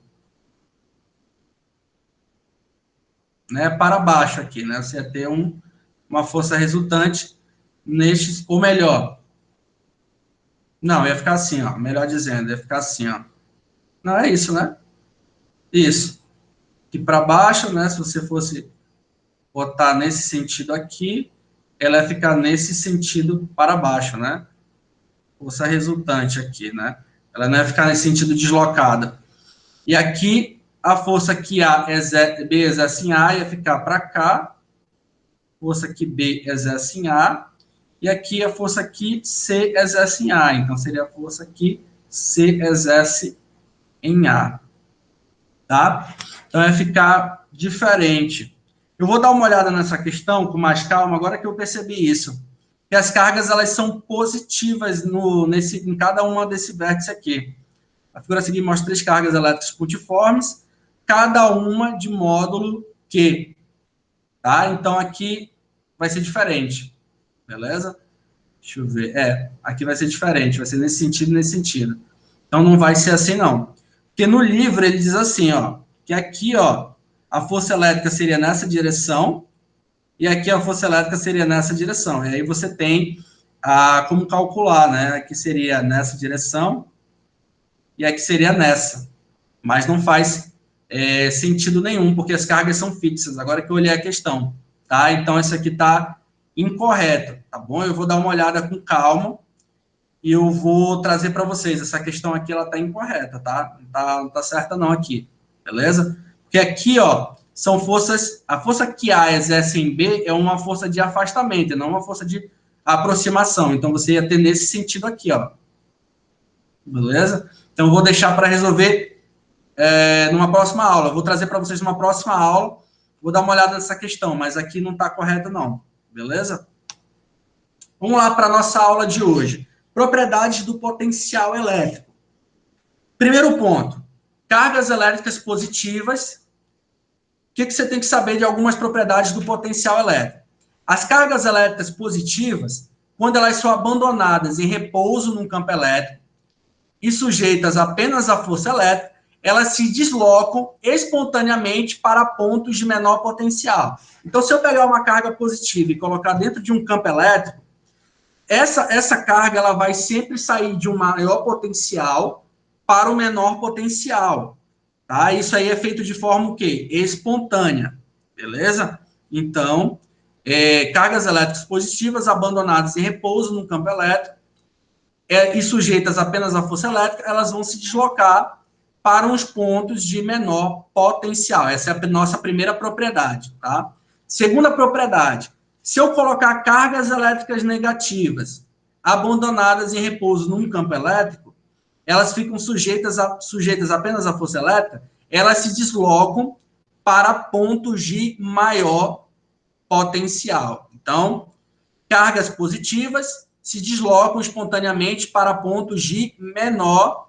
Né, para baixo aqui, né? Você ia ter uma força resultante neste, ou melhor, não, ia ficar assim, ó, melhor dizendo, ia ficar assim, ó. Não é isso, né? Isso. Que para baixo, né, se você fosse botar nesse sentido aqui, ela ia ficar nesse sentido para baixo, né? Força resultante aqui, né? Ela não ia ficar nesse sentido deslocada. E aqui, a força que B exerce em A ia ficar para cá, força que B exerce em A, e aqui a força que C exerce em A. Então, seria a força que C exerce em A. Tá? Então, vai ficar diferente. Eu vou dar uma olhada nessa questão com mais calma, agora que eu percebi isso. Que as cargas, elas são positivas em cada uma desse vértice aqui. A figura a seguir mostra 3 cargas elétricas pontiformes, cada uma de módulo Q. Tá? Então, aqui vai ser diferente. Beleza? Deixa eu ver. Aqui vai ser diferente, vai ser nesse sentido e nesse sentido. Então, não vai ser assim, não. Porque no livro ele diz assim, ó, que aqui, ó, a força elétrica seria nessa direção e aqui a força elétrica seria nessa direção. E aí você tem como calcular, né? Aqui seria nessa direção e aqui seria nessa. Mas não faz sentido nenhum, porque as cargas são fixas. Agora que eu olhei a questão, tá? Então, isso aqui está incorreto, tá bom? Eu vou dar uma olhada com calma e eu vou trazer para vocês. Essa questão aqui, ela está incorreta, tá? Não tá certa não aqui, beleza? Porque aqui, ó, são forças... A força que A exerce em B é uma força de afastamento, não uma força de aproximação. Então, você ia ter nesse sentido aqui, ó. Beleza? Então, eu vou deixar para resolver numa próxima aula. Eu vou trazer para vocês numa próxima aula. Vou dar uma olhada nessa questão, mas aqui não está correto, não. Beleza? Vamos lá para a nossa aula de hoje. Propriedades do potencial elétrico. Primeiro ponto. Cargas elétricas positivas. O que você tem que saber de algumas propriedades do potencial elétrico? As cargas elétricas positivas, quando elas são abandonadas em repouso num campo elétrico e sujeitas apenas à força elétrica, elas se deslocam espontaneamente para pontos de menor potencial. Então, se eu pegar uma carga positiva e colocar dentro de um campo elétrico, essa carga ela vai sempre sair de um maior potencial para o menor potencial. Tá? Isso aí é feito de forma o quê? Espontânea. Beleza? Então, cargas elétricas positivas abandonadas em repouso no campo elétrico e sujeitas apenas à força elétrica, elas vão se deslocar para uns pontos de menor potencial. Essa é a nossa primeira propriedade, tá? Segunda propriedade, se eu colocar cargas elétricas negativas abandonadas em repouso num campo elétrico, elas ficam sujeitas apenas à força elétrica, elas se deslocam para pontos de maior potencial. Então, cargas positivas se deslocam espontaneamente para pontos de menor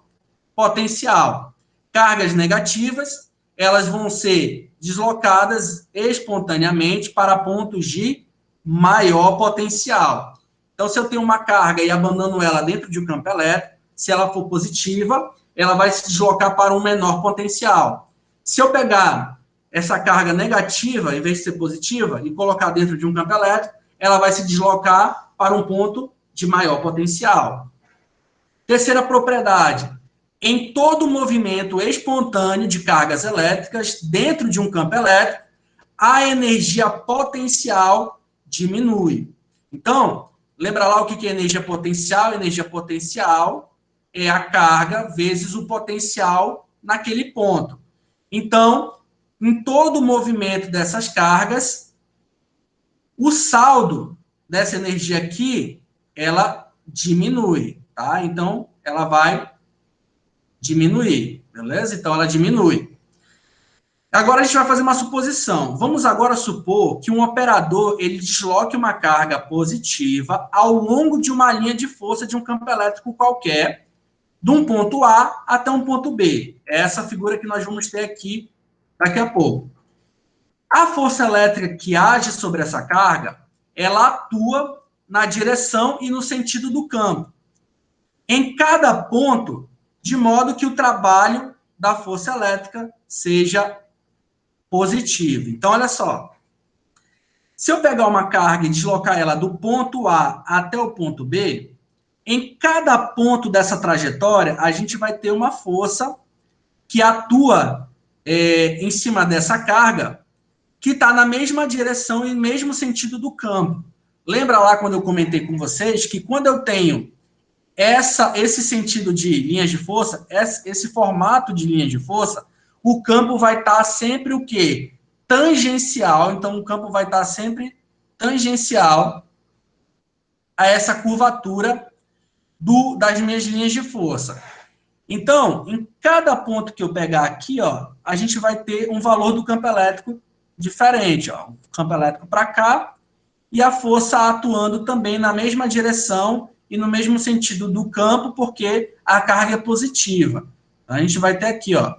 potencial. Cargas negativas, elas vão ser deslocadas espontaneamente para pontos de maior potencial. Então, se eu tenho uma carga e abandono ela dentro de um campo elétrico, se ela for positiva, ela vai se deslocar para um menor potencial. Se eu pegar essa carga negativa, em vez de ser positiva, e colocar dentro de um campo elétrico, ela vai se deslocar para um ponto de maior potencial. Terceira propriedade, em todo movimento espontâneo de cargas elétricas dentro de um campo elétrico, a energia potencial diminui. Então, lembra lá o que é energia potencial? Energia potencial é a carga vezes o potencial naquele ponto. Então, em todo o movimento dessas cargas, o saldo dessa energia aqui, ela diminui, tá? Então, ela vai diminuir, beleza? Então, ela diminui. Agora, a gente vai fazer uma suposição. Vamos agora supor que um operador, ele desloque uma carga positiva ao longo de uma linha de força de um campo elétrico qualquer, de um ponto A até um ponto B. É essa figura que nós vamos ter aqui daqui a pouco. A força elétrica que age sobre essa carga, ela atua na direção e no sentido do campo, em cada ponto, de modo que o trabalho da força elétrica seja positivo. Então, olha só. Se eu pegar uma carga e deslocar ela do ponto A até o ponto B, em cada ponto dessa trajetória, a gente vai ter uma força que atua em cima dessa carga, que está na mesma direção e no mesmo sentido do campo. Lembra lá quando eu comentei com vocês que quando eu tenho esse sentido de linhas de força, esse formato de linha de força, o campo vai estar sempre o quê? Tangencial. Então, o campo vai estar sempre tangencial a essa curvatura das minhas linhas de força. Então, em cada ponto que eu pegar aqui, ó, a gente vai ter um valor do campo elétrico diferente. Ó. O campo elétrico para cá e a força atuando também na mesma direção e no mesmo sentido do campo, porque a carga é positiva. A gente vai ter aqui, ó,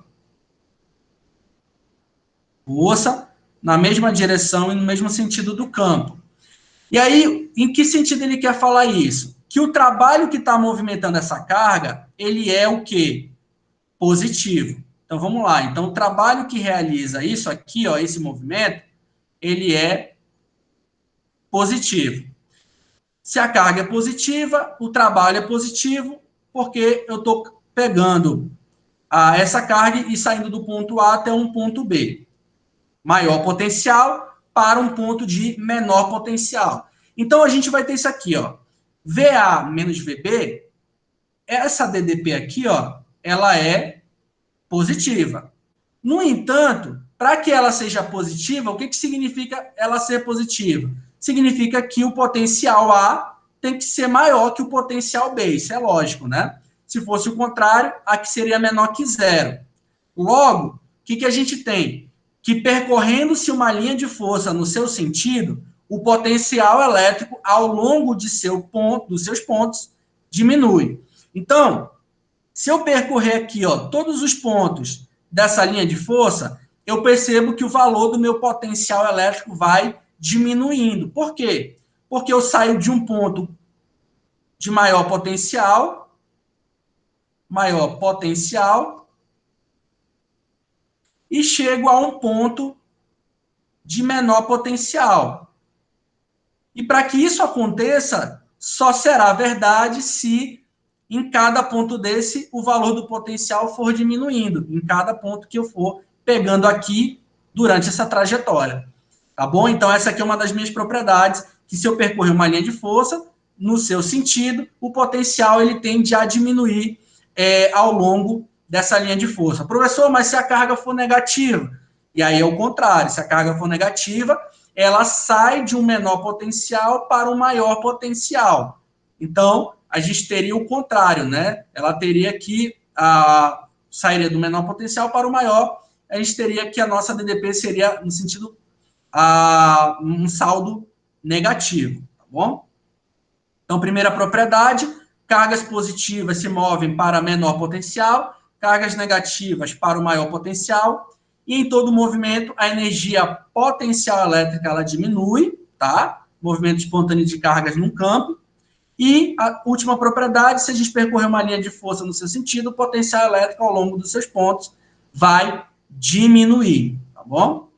força na mesma direção e no mesmo sentido do campo. E aí, em que sentido ele quer falar isso? Que o trabalho que está movimentando essa carga, ele é o quê? Positivo. Então, vamos lá. Então, o trabalho que realiza isso aqui, ó, esse movimento, ele é positivo. Se a carga é positiva, o trabalho é positivo, porque eu estou pegando essa carga e saindo do ponto A até um ponto B. Maior potencial para um ponto de menor potencial. Então, a gente vai ter isso aqui, ó. VA menos VB, essa DDP aqui, ó, ela é positiva. No entanto, para que ela seja positiva, o que significa ela ser positiva? Significa que o potencial A tem que ser maior que o potencial B. Isso é lógico, né? Se fosse o contrário, aqui seria menor que zero. Logo, o que a gente tem? Que percorrendo-se uma linha de força no seu sentido, o potencial elétrico ao longo dos seus pontos diminui. Então, se eu percorrer aqui, ó, todos os pontos dessa linha de força, eu percebo que o valor do meu potencial elétrico vai diminuindo. Por quê? Porque eu saio de um ponto de maior potencial, e chego a um ponto de menor potencial. E para que isso aconteça, só será verdade se em cada ponto desse o valor do potencial for diminuindo, em cada ponto que eu for pegando aqui durante essa trajetória. Tá bom? Então, essa aqui é uma das minhas propriedades, que se eu percorrer uma linha de força, no seu sentido, o potencial ele tende a diminuir ao longo dessa linha de força. Professor, mas se a carga for negativa? E aí é o contrário, se a carga for negativa, ela sai de um menor potencial para um maior potencial. Então, a gente teria o contrário, né? Ela teria que sairia do menor potencial para o maior, a gente teria que a nossa DDP seria no sentido um saldo negativo, tá bom? Então, primeira propriedade, cargas positivas se movem para menor potencial, cargas negativas para o maior potencial, e em todo movimento a energia potencial elétrica ela diminui, tá? Movimento espontâneo de cargas num campo. E a última propriedade, se a gente percorrer uma linha de força no seu sentido, o potencial elétrico ao longo dos seus pontos vai diminuir, tá bom?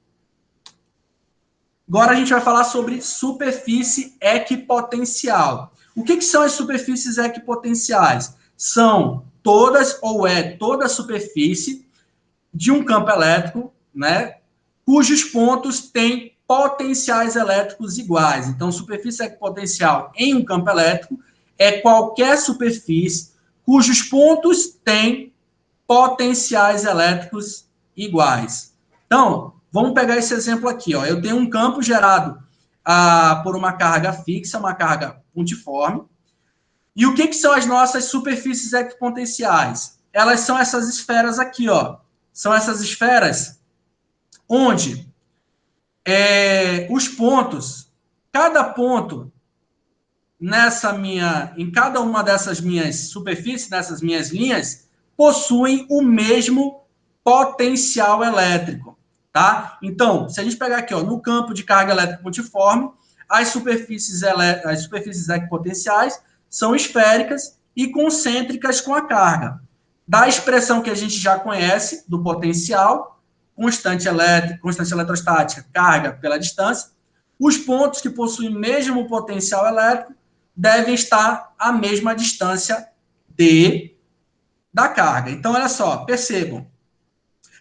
Agora a gente vai falar sobre superfície equipotencial. O que são as superfícies equipotenciais? São todas ou toda a superfície de um campo elétrico, né, cujos pontos têm potenciais elétricos iguais. Então, superfície equipotencial em um campo elétrico é qualquer superfície cujos pontos têm potenciais elétricos iguais. Então, vamos pegar esse exemplo aqui. Ó. Eu tenho um campo gerado por uma carga fixa, uma carga pontiforme. E o que são as nossas superfícies equipotenciais? Elas são essas esferas aqui, ó. São essas esferas onde os pontos, cada ponto em cada uma dessas minhas superfícies, nessas minhas linhas, possuem o mesmo potencial elétrico, tá? Então, se a gente pegar aqui, ó, no campo de carga elétrica pontiforme, as superfícies equipotenciais são esféricas e concêntricas com a carga. Da expressão que a gente já conhece, do potencial, constante eletrostática, carga pela distância, os pontos que possuem o mesmo potencial elétrico devem estar à mesma distância d da carga. Então, olha só, percebam.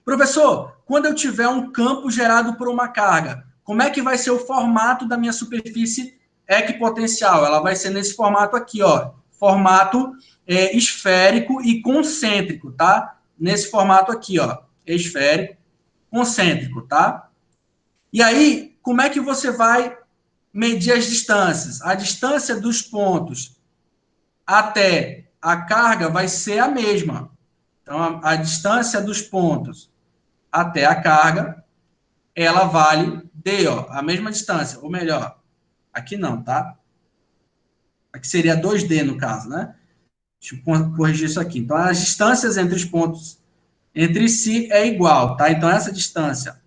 Professor, quando eu tiver um campo gerado por uma carga, como é que vai ser o formato da minha superfície equipotencial? Ela vai ser nesse formato aqui, ó, formato esférico e concêntrico, tá? Nesse formato aqui, ó, esférico, concêntrico, tá? E aí, como é que você vai medir as distâncias? A distância dos pontos até a carga vai ser a mesma. Então, a distância dos pontos até a carga, ela vale D, ó, a mesma distância, ou melhor, aqui não, tá? Aqui seria 2D no caso, né? Deixa eu corrigir isso aqui. Então, as distâncias entre os pontos entre si é igual, tá? Então, essa distância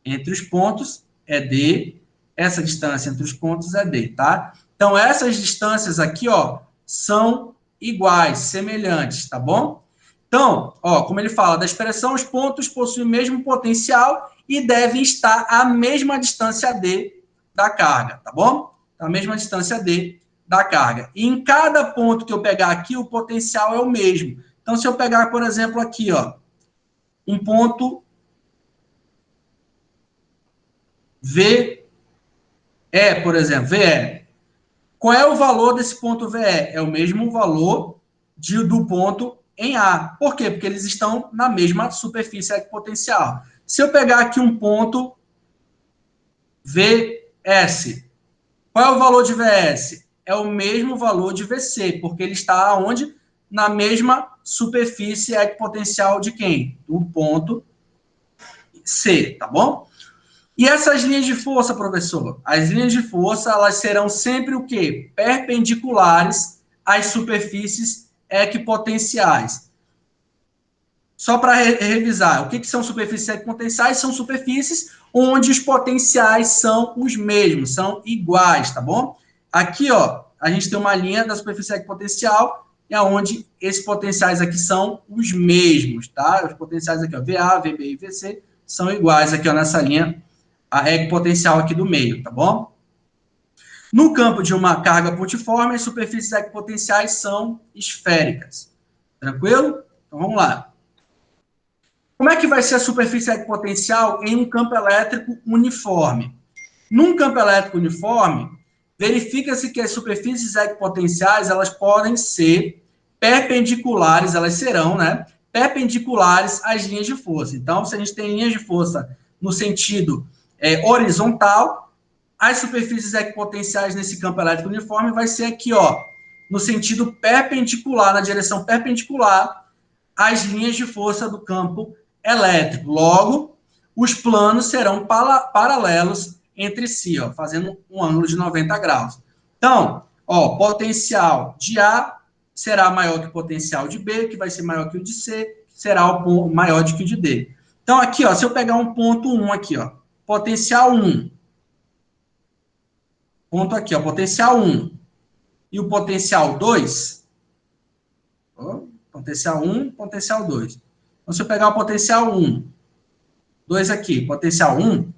entre os pontos é D, essa distância entre os pontos é D, tá? Então, essas distâncias aqui, ó, são iguais, semelhantes, tá bom? Então, ó, como ele fala, da expressão, os pontos possuem o mesmo potencial e devem estar à mesma distância D da carga, tá bom? A mesma distância D da carga. E em cada ponto que eu pegar aqui, o potencial é o mesmo. Então, se eu pegar, por exemplo, aqui, ó, um ponto VE, por exemplo, VE. Qual é o valor desse ponto VE? É o mesmo valor do ponto em A. Por quê? Porque eles estão na mesma superfície equipotencial. Se eu pegar aqui um ponto VS, qual é o valor de VS? É o mesmo valor de VC, porque ele está onde? Na mesma superfície equipotencial de quem? Do ponto C, tá bom? E essas linhas de força, professor? As linhas de força, elas serão sempre o quê? Perpendiculares às superfícies equipotenciais. Só para revisar, o que são superfícies equipotenciais? São superfícies onde os potenciais são os mesmos, são iguais, tá bom? Aqui, ó, a gente tem uma linha da superfície equipotencial, e onde esses potenciais aqui são os mesmos, tá? Os potenciais aqui, ó, VA, VB e VC, são iguais aqui, ó, nessa linha, a equipotencial aqui do meio, tá bom? No campo de uma carga pontiforme, as superfícies equipotenciais são esféricas. Tranquilo? Então, vamos lá. Como é que vai ser a superfície equipotencial em um campo elétrico uniforme? Num campo elétrico uniforme, verifica-se que as superfícies equipotenciais, elas podem ser perpendiculares, elas serão, né? perpendiculares às linhas de força. Então, se a gente tem linhas de força no sentido horizontal, as superfícies equipotenciais nesse campo elétrico uniforme vai ser aqui, ó, no sentido perpendicular, na direção perpendicular às linhas de força do campo elétrico. Logo, os planos serão paralelos entre si, ó, fazendo um ângulo de 90 graus. Então, ó, potencial de A será maior que o potencial de B, que vai ser maior que o de C, que será o maior do que o de D. Então, aqui, ó, se eu pegar um ponto 1 aqui, ó, potencial 1, ponto aqui, ó, potencial 1 e o potencial 2, ó, potencial 1, potencial 2. Então, se eu pegar o potencial 1, 2 aqui, potencial 1,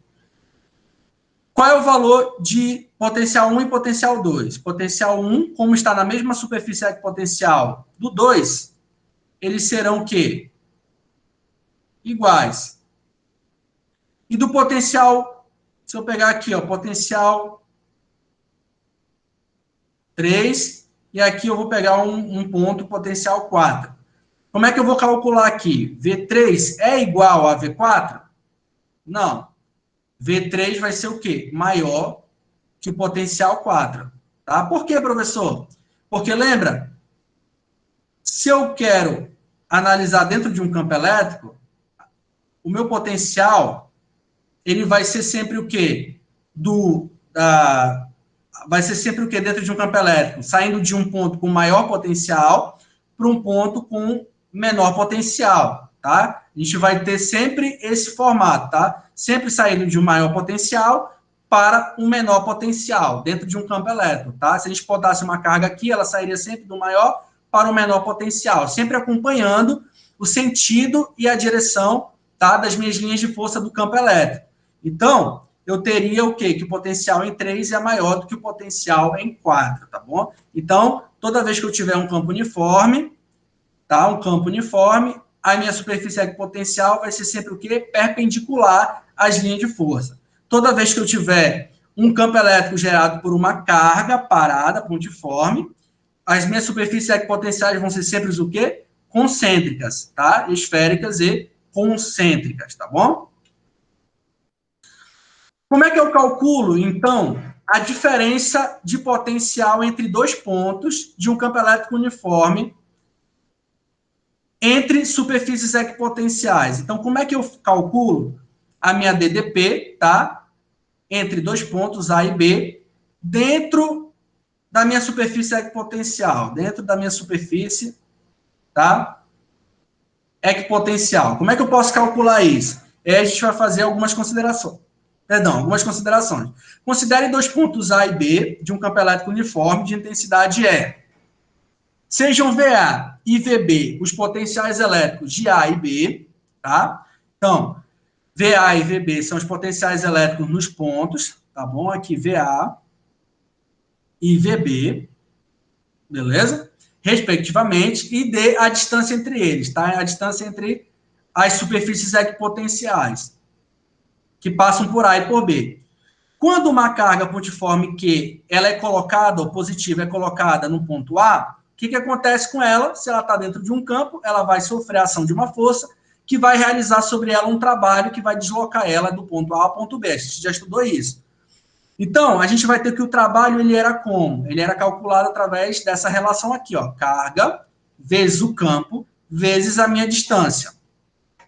qual é o valor de potencial 1 e potencial 2? Potencial 1, como está na mesma superfície equipotencial do 2, eles serão o quê? Iguais. E do potencial, se eu pegar aqui, ó, potencial 3, e aqui eu vou pegar um ponto, potencial 4. Como é que eu vou calcular aqui? V3 é igual a V4? Não. V3 vai ser o quê? Maior que o potencial 4. Tá? Por quê, professor? Porque lembra, se eu quero analisar dentro de um campo elétrico, o meu potencial, ele vai ser sempre o quê? Vai ser sempre o quê dentro de um campo elétrico? Saindo de um ponto com maior potencial para um ponto com menor potencial, tá? A gente vai ter sempre esse formato, tá? Sempre saindo de um maior potencial para um menor potencial, dentro de um campo elétrico, tá? Se a gente botasse uma carga aqui, ela sairia sempre do maior para o menor potencial, sempre acompanhando o sentido e a direção, tá, das minhas linhas de força do campo elétrico. Então, eu teria o quê? Que o potencial em 3 é maior do que o potencial em 4, tá bom? Então, toda vez que eu tiver um campo uniforme, tá? Um campo uniforme, a minha superfície equipotencial vai ser sempre o quê? Perpendicular às linhas de força. Toda vez que eu tiver um campo elétrico gerado por uma carga parada, pontiforme, as minhas superfícies equipotenciais vão ser sempre o quê? Concêntricas, tá? Esféricas e concêntricas, tá bom? Como é que eu calculo, então, a diferença de potencial entre dois pontos de um campo elétrico uniforme entre superfícies equipotenciais? Então, como é que eu calculo a minha DDP, tá? Entre dois pontos A e B, dentro da minha superfície equipotencial, dentro da minha superfície, tá? Equipotencial. Como é que eu posso calcular isso? A gente vai fazer algumas considerações. Algumas considerações. Considere dois pontos A e B de um campo elétrico uniforme de intensidade E. Sejam VA e VB os potenciais elétricos de A e B, tá? Então, VA e VB são os potenciais elétricos nos pontos, tá bom? Aqui VA e VB, beleza? Respectivamente, e D a distância entre eles, tá? A distância entre as superfícies equipotenciais, que passam por A e por B. Quando uma carga pontiforme Q, ela é colocada, ou positiva, é colocada no ponto A, o que acontece com ela? Se ela está dentro de um campo, ela vai sofrer a ação de uma força que vai realizar sobre ela um trabalho que vai deslocar ela do ponto A ao ponto B. A gente já estudou isso. Então, a gente vai ter que o trabalho, ele era como? Ele era calculado através dessa relação aqui, ó, carga vezes o campo vezes a minha distância.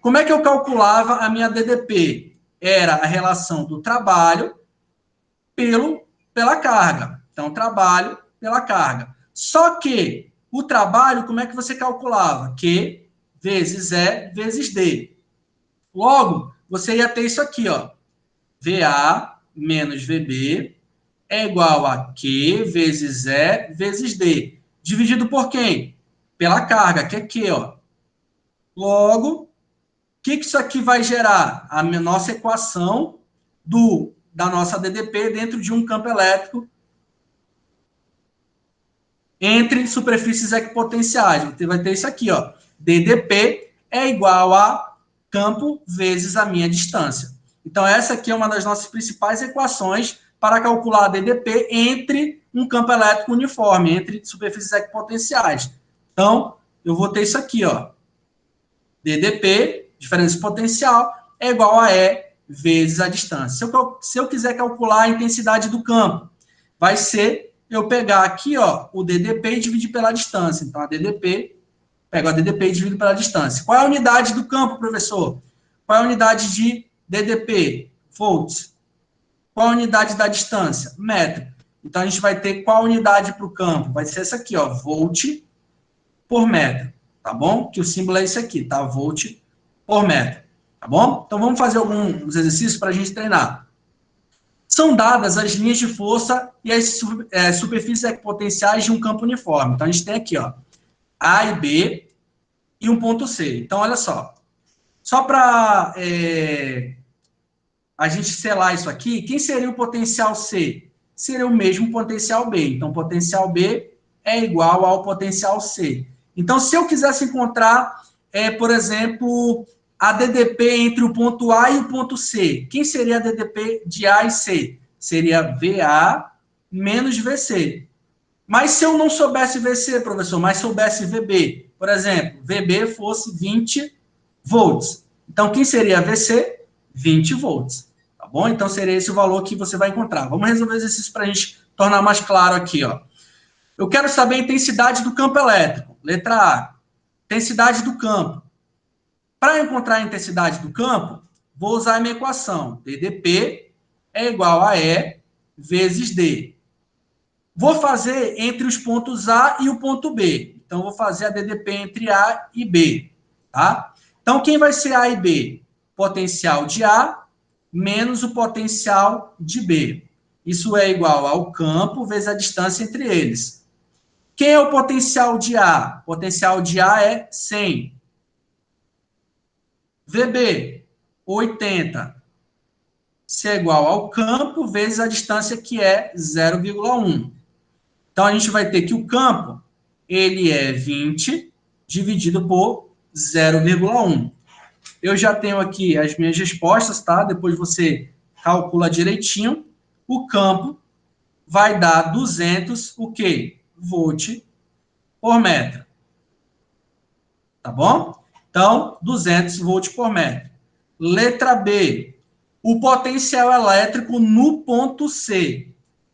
Como é que eu calculava a minha DDP? Era a relação do trabalho pela carga. Então, trabalho pela carga. Só que o trabalho, como é que você calculava? Q vezes E vezes D. Logo, você ia ter isso aqui, ó. VA menos VB é igual a Q vezes E vezes D. Dividido por quem? Pela carga, que é Q, ó. Logo, o que isso aqui vai gerar? A nossa equação da nossa DDP dentro de um campo elétrico entre superfícies equipotenciais. Você vai ter isso aqui, ó. DDP é igual a campo vezes a minha distância. Então, essa aqui é uma das nossas principais equações para calcular a DDP entre um campo elétrico uniforme, entre superfícies equipotenciais. Então, eu vou ter isso aqui, ó. DDP, diferença de potencial, é igual a E vezes a distância. Se eu quiser calcular a intensidade do campo, vai ser eu pegar aqui, ó, o DDP e dividir pela distância. Então, pego a DDP e divido pela distância. Qual é a unidade do campo, professor? Qual é a unidade de DDP? Volts. Qual a unidade da distância? Metro. Então, a gente vai ter qual unidade para o campo? Vai ser essa aqui, ó, volt por metro, tá bom? Que o símbolo é esse aqui, tá? Volt por metro, tá bom? Então, vamos fazer alguns exercícios para a gente treinar. São dadas as linhas de força e as superfícies equipotenciais de um campo uniforme. Então, a gente tem aqui, ó, A e B e um ponto C. Então, olha só. Só para a gente selar isso aqui, quem seria o potencial C? Seria o mesmo potencial B. Então, potencial B é igual ao potencial C. Então, se eu quisesse encontrar, por exemplo, a DDP entre o ponto A e o ponto C, quem seria a DDP de A e C? Seria VA menos VC. Mas se eu não soubesse VC, professor, mas soubesse VB, por exemplo, VB fosse 20 volts. Então, quem seria VC? 20 volts. Tá bom? Então, seria esse o valor que você vai encontrar. Vamos resolver o exercício para a gente tornar mais claro aqui, ó. Eu quero saber a intensidade do campo elétrico. Letra A. Intensidade do campo. Para encontrar a intensidade do campo, vou usar a minha equação. DDP é igual a E vezes D. Vou fazer entre os pontos A e o ponto B. Então, vou fazer a DDP entre A e B. Tá? Então, quem vai ser A e B? Potencial de A menos o potencial de B. Isso é igual ao campo vezes a distância entre eles. Quem é o potencial de A? O potencial de A é 100. VB, 80. Isso é igual ao campo vezes a distância, que é 0,1. Então, a gente vai ter que o campo, ele é 20 dividido por 0,1. Eu já tenho aqui as minhas respostas, tá? Depois você calcula direitinho. O campo vai dar 200, o quê? Volt por metro. Tá bom? Então, 200 volts por metro. Letra B. O potencial elétrico no ponto C.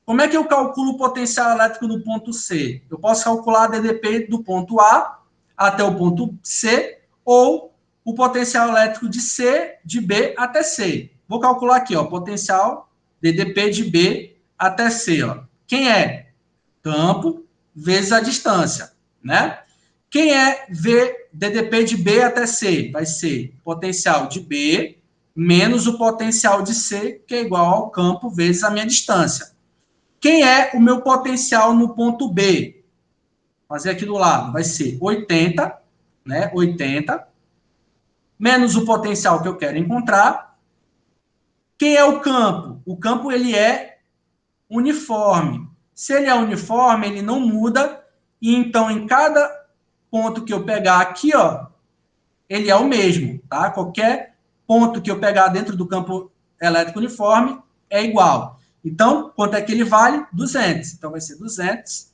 Como é que eu calculo o potencial elétrico no ponto C? Eu posso calcular a DDP do ponto A até o ponto C, ou o potencial elétrico de C, de B até C. Vou calcular aqui, ó, potencial DDP de B até C, ó. Quem é? Campo vezes a distância, né? Quem é DDP de B até C? Vai ser potencial de B menos o potencial de C, que é igual ao campo vezes a minha distância. Quem é o meu potencial no ponto B? Vou fazer aqui do lado, vai ser 80, né? 80, menos o potencial que eu quero encontrar. Quem é o campo? O campo, ele é uniforme. Se ele é uniforme, ele não muda, e então, em cada ponto que eu pegar aqui, ó, ele é o mesmo, tá? Qualquer ponto que eu pegar dentro do campo elétrico uniforme é igual. Então, quanto é que ele vale? 200. Então, vai ser 200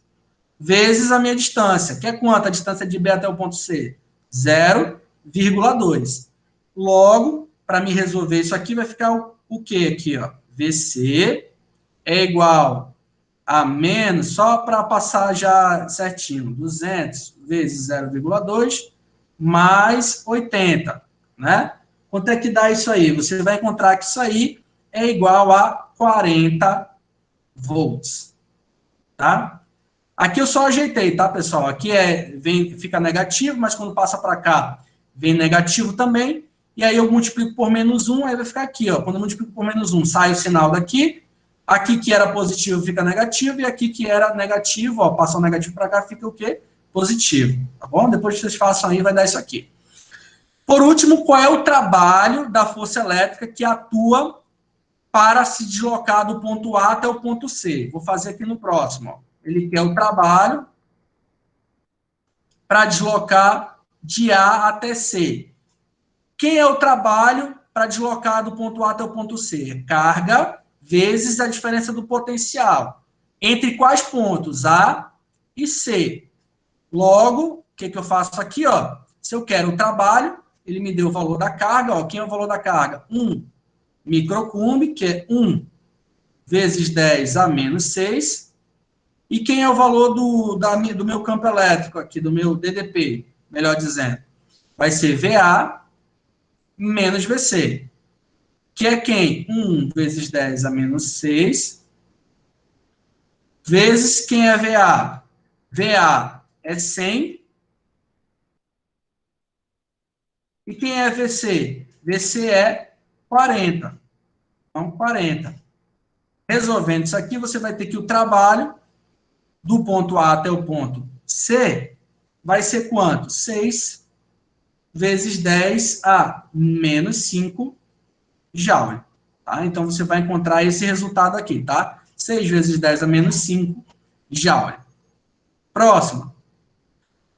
vezes a minha distância. Que é quanto a distância de B até o ponto C? 0,2. Logo, para me resolver isso aqui, vai ficar o quê aqui, ó? VC é igual a menos, só para passar já certinho, 200 vezes 0,2 mais 80, né? Quanto é que dá isso aí? Você vai encontrar que isso aí é igual a 40 volts, tá? Aqui eu só ajeitei, tá, pessoal? Aqui fica negativo, mas quando passa para cá, vem negativo também, e aí eu multiplico por menos 1, aí vai ficar aqui, ó. Quando eu multiplico por menos 1, sai o sinal daqui, aqui que era positivo fica negativo, e aqui que era negativo, ó, passa o negativo para cá, fica o quê? Positivo, tá bom? Depois que vocês façam aí, vai dar isso aqui. Por último, qual é o trabalho da força elétrica que atua para se deslocar do ponto A até o ponto C? Vou fazer aqui no próximo, ó. Ele quer o trabalho para deslocar de A até C. Quem é o trabalho para deslocar do ponto A até o ponto C? Carga vezes a diferença do potencial. Entre quais pontos? A e C. Logo, o que eu faço aqui? Ó? Se eu quero o trabalho, ele me deu o valor da carga, ó, quem é o valor da carga? 1 microcoulomb, que é 1 vezes 10 a menos 6, e quem é o valor do meu campo elétrico aqui, do meu DDP, melhor dizendo? Vai ser VA menos VC, que é quem? 1 vezes 10 a menos 6, vezes quem é VA? VA é 100, e quem é VC? VC é 40. Então, 40. Resolvendo isso aqui, você vai ter que o trabalho do ponto A até o ponto C vai ser quanto? 6 vezes 10 a menos 5 Joule. Tá? Então, você vai encontrar esse resultado aqui, tá? 6 vezes 10 a menos 5 Joule. Próxima.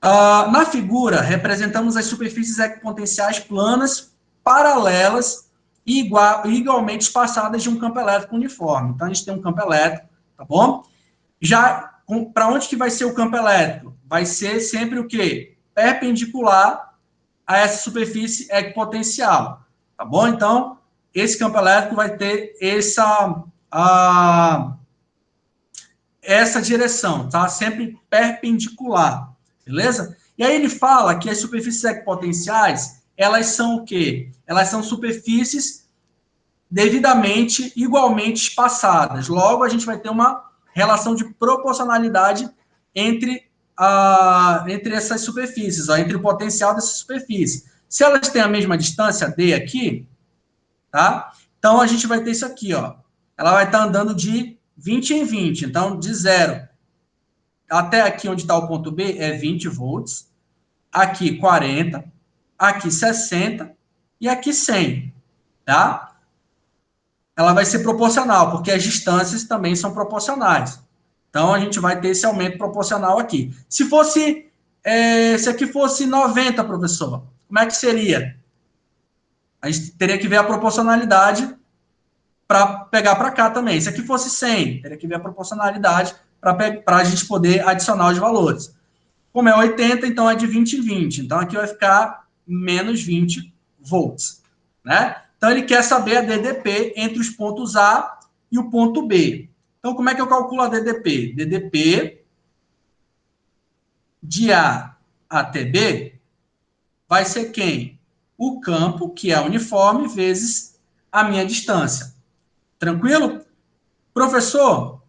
Na figura, representamos as superfícies equipotenciais planas, paralelas e igualmente espaçadas de um campo elétrico uniforme. Então, a gente tem um campo elétrico, tá bom? Já, para onde que vai ser o campo elétrico? Vai ser sempre o quê? Perpendicular a essa superfície equipotencial, tá bom? Então, esse campo elétrico vai ter essa direção, tá? Sempre perpendicular, beleza? E aí ele fala que as superfícies equipotenciais, elas são o quê? Elas são superfícies devidamente, igualmente espaçadas. Logo, a gente vai ter uma relação de proporcionalidade entre essas superfícies, ó, entre o potencial dessas superfícies. Se elas têm a mesma distância, D aqui, tá? Então, a gente vai ter isso aqui, ó. Ela vai estar andando de 20 em 20. Então, de 0 até aqui onde está o ponto B é 20 volts. Aqui 40. Aqui 60. E aqui 100. Tá? Ela vai ser proporcional, porque as distâncias também são proporcionais. Então, a gente vai ter esse aumento proporcional aqui. Se aqui fosse 90, professor, como é que seria? A gente teria que ver a proporcionalidade para pegar para cá também. Se aqui fosse 100, teria que ver a proporcionalidade para a gente poder adicionar os valores. Como é 80, então é de 20 em 20. Então, aqui vai ficar menos 20 volts. Né? Então, ele quer saber a DDP entre os pontos A e o ponto B. Então, como é que eu calculo a DDP? DDP de A até B vai ser quem? O campo, que é uniforme, vezes a minha distância. Tranquilo? Professor,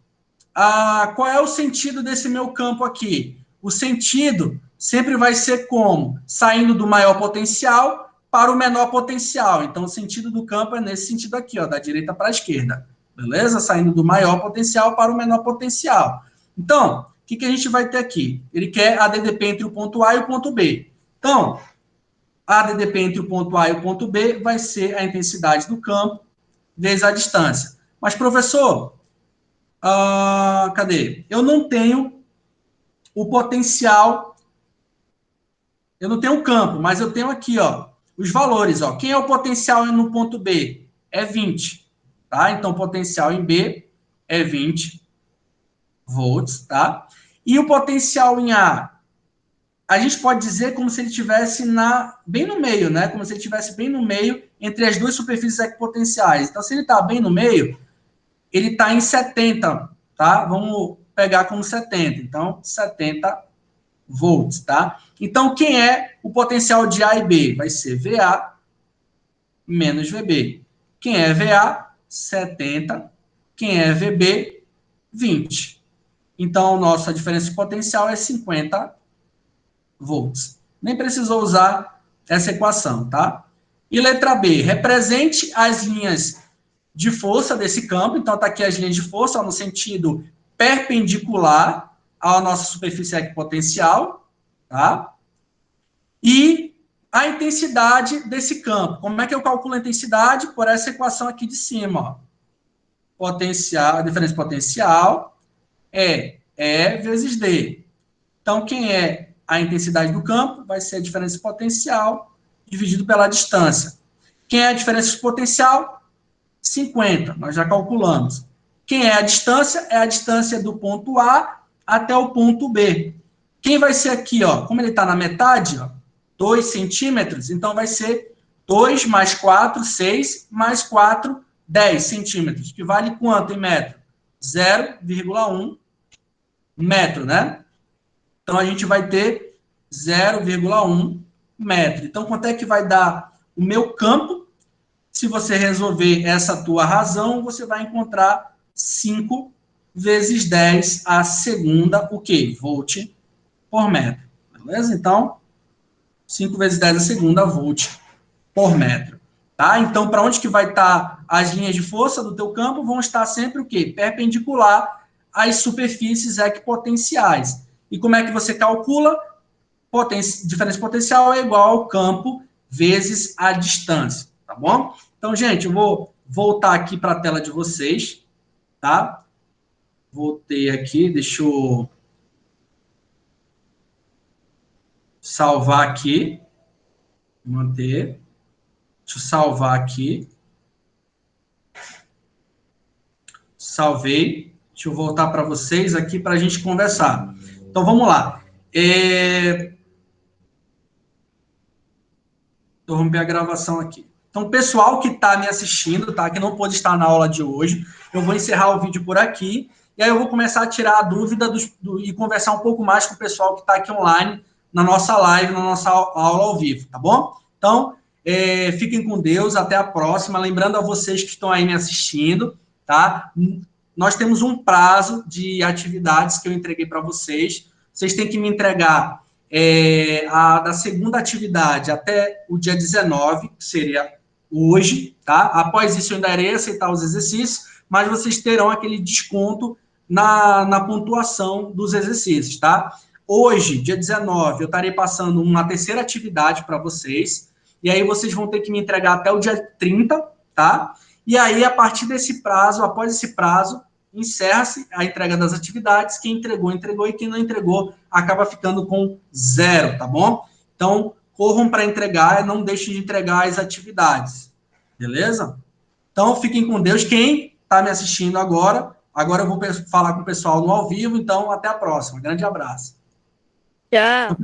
qual é o sentido desse meu campo aqui? O sentido sempre vai ser como? Saindo do maior potencial para o menor potencial. Então, o sentido do campo é nesse sentido aqui, ó, da direita para a esquerda. Beleza? Saindo do maior potencial para o menor potencial. Então, o que a gente vai ter aqui? Ele quer a DDP entre o ponto A e o ponto B. Então, a DDP entre o ponto A e o ponto B vai ser a intensidade do campo vezes a distância. Mas, professor, cadê? Eu não tenho o potencial, eu não tenho o campo, mas eu tenho aqui, ó, os valores, ó. Quem é o potencial no ponto B? É 20, tá? Então, o potencial em B é 20 volts, tá? E o potencial em a gente pode dizer como se ele estivesse bem no meio, né? Como se ele estivesse bem no meio entre as duas superfícies equipotenciais. Então, se ele está bem no meio, ele está em 70, tá? Vamos pegar como 70. Então, 70 volts, tá? Então, quem é o potencial de A e B? Vai ser VA menos VB. Quem é VA? 70. Quem é VB? 20. Então, nossa diferença de potencial é 50 volts. Nem precisou usar essa equação, tá? E letra B, represente as linhas de força desse campo. Então, está aqui as linhas de força ó, no sentido perpendicular à nossa superfície equipotencial, tá? E a intensidade desse campo. Como é que eu calculo a intensidade? Por essa equação aqui de cima, ó. Potencial, a diferença potencial é E vezes D. Então, quem é a intensidade do campo? Vai ser a diferença potencial dividido pela distância. Quem é a diferença de potencial? 50, nós já calculamos. Quem é a distância? É a distância do ponto A até o ponto B. Quem vai ser aqui, ó? Como ele está na metade, ó, 2 centímetros, então vai ser 2 mais 4, 6, mais 4, 10 centímetros, que vale quanto em metro? 0,1 metro, né? Então, a gente vai ter 0,1 metro. Então, quanto é que vai dar o meu campo? Se você resolver essa tua razão, você vai encontrar 5 vezes 10 a segunda, o quê? Volt por metro. Beleza? Então, 5 vezes 10 a segunda volt por metro. Tá? Então, para onde que vai estar as linhas de força do teu campo? Vão estar sempre o quê? Perpendicular às superfícies equipotenciais. E como é que você calcula? Diferença potencial é igual ao campo vezes a distância, tá bom? Então, gente, eu vou voltar aqui para a tela de vocês, tá? Voltei aqui, deixa eu salvar aqui, manter, deixa eu salvar aqui, salvei, deixa eu voltar para vocês aqui para a gente conversar. Então, vamos lá. Interromper a gravação aqui. Então, pessoal que está me assistindo, tá, que não pôde estar na aula de hoje, eu vou encerrar o vídeo por aqui, e aí eu vou começar a tirar a dúvida e conversar um pouco mais com o pessoal que está aqui online, na nossa live, na nossa aula ao vivo, tá bom? Então, fiquem com Deus, até a próxima. Lembrando a vocês que estão aí me assistindo, tá? Nós temos um prazo de atividades que eu entreguei para vocês. Vocês têm que me entregar da segunda atividade até o dia 19, que seria hoje, tá? Após isso, eu ainda irei aceitar os exercícios, mas vocês terão aquele desconto na pontuação dos exercícios, tá? Hoje, dia 19, eu estarei passando uma terceira atividade para vocês, e aí vocês vão ter que me entregar até o dia 30, tá? E aí, a partir desse prazo, após esse prazo, encerra-se a entrega das atividades. Quem entregou, entregou, e quem não entregou acaba ficando com 0, tá bom? Então, corram para entregar e não deixem de entregar as atividades, beleza? Então, fiquem com Deus. Quem está me assistindo agora eu vou falar com o pessoal no ao vivo, então até a próxima. Grande abraço. Tchau.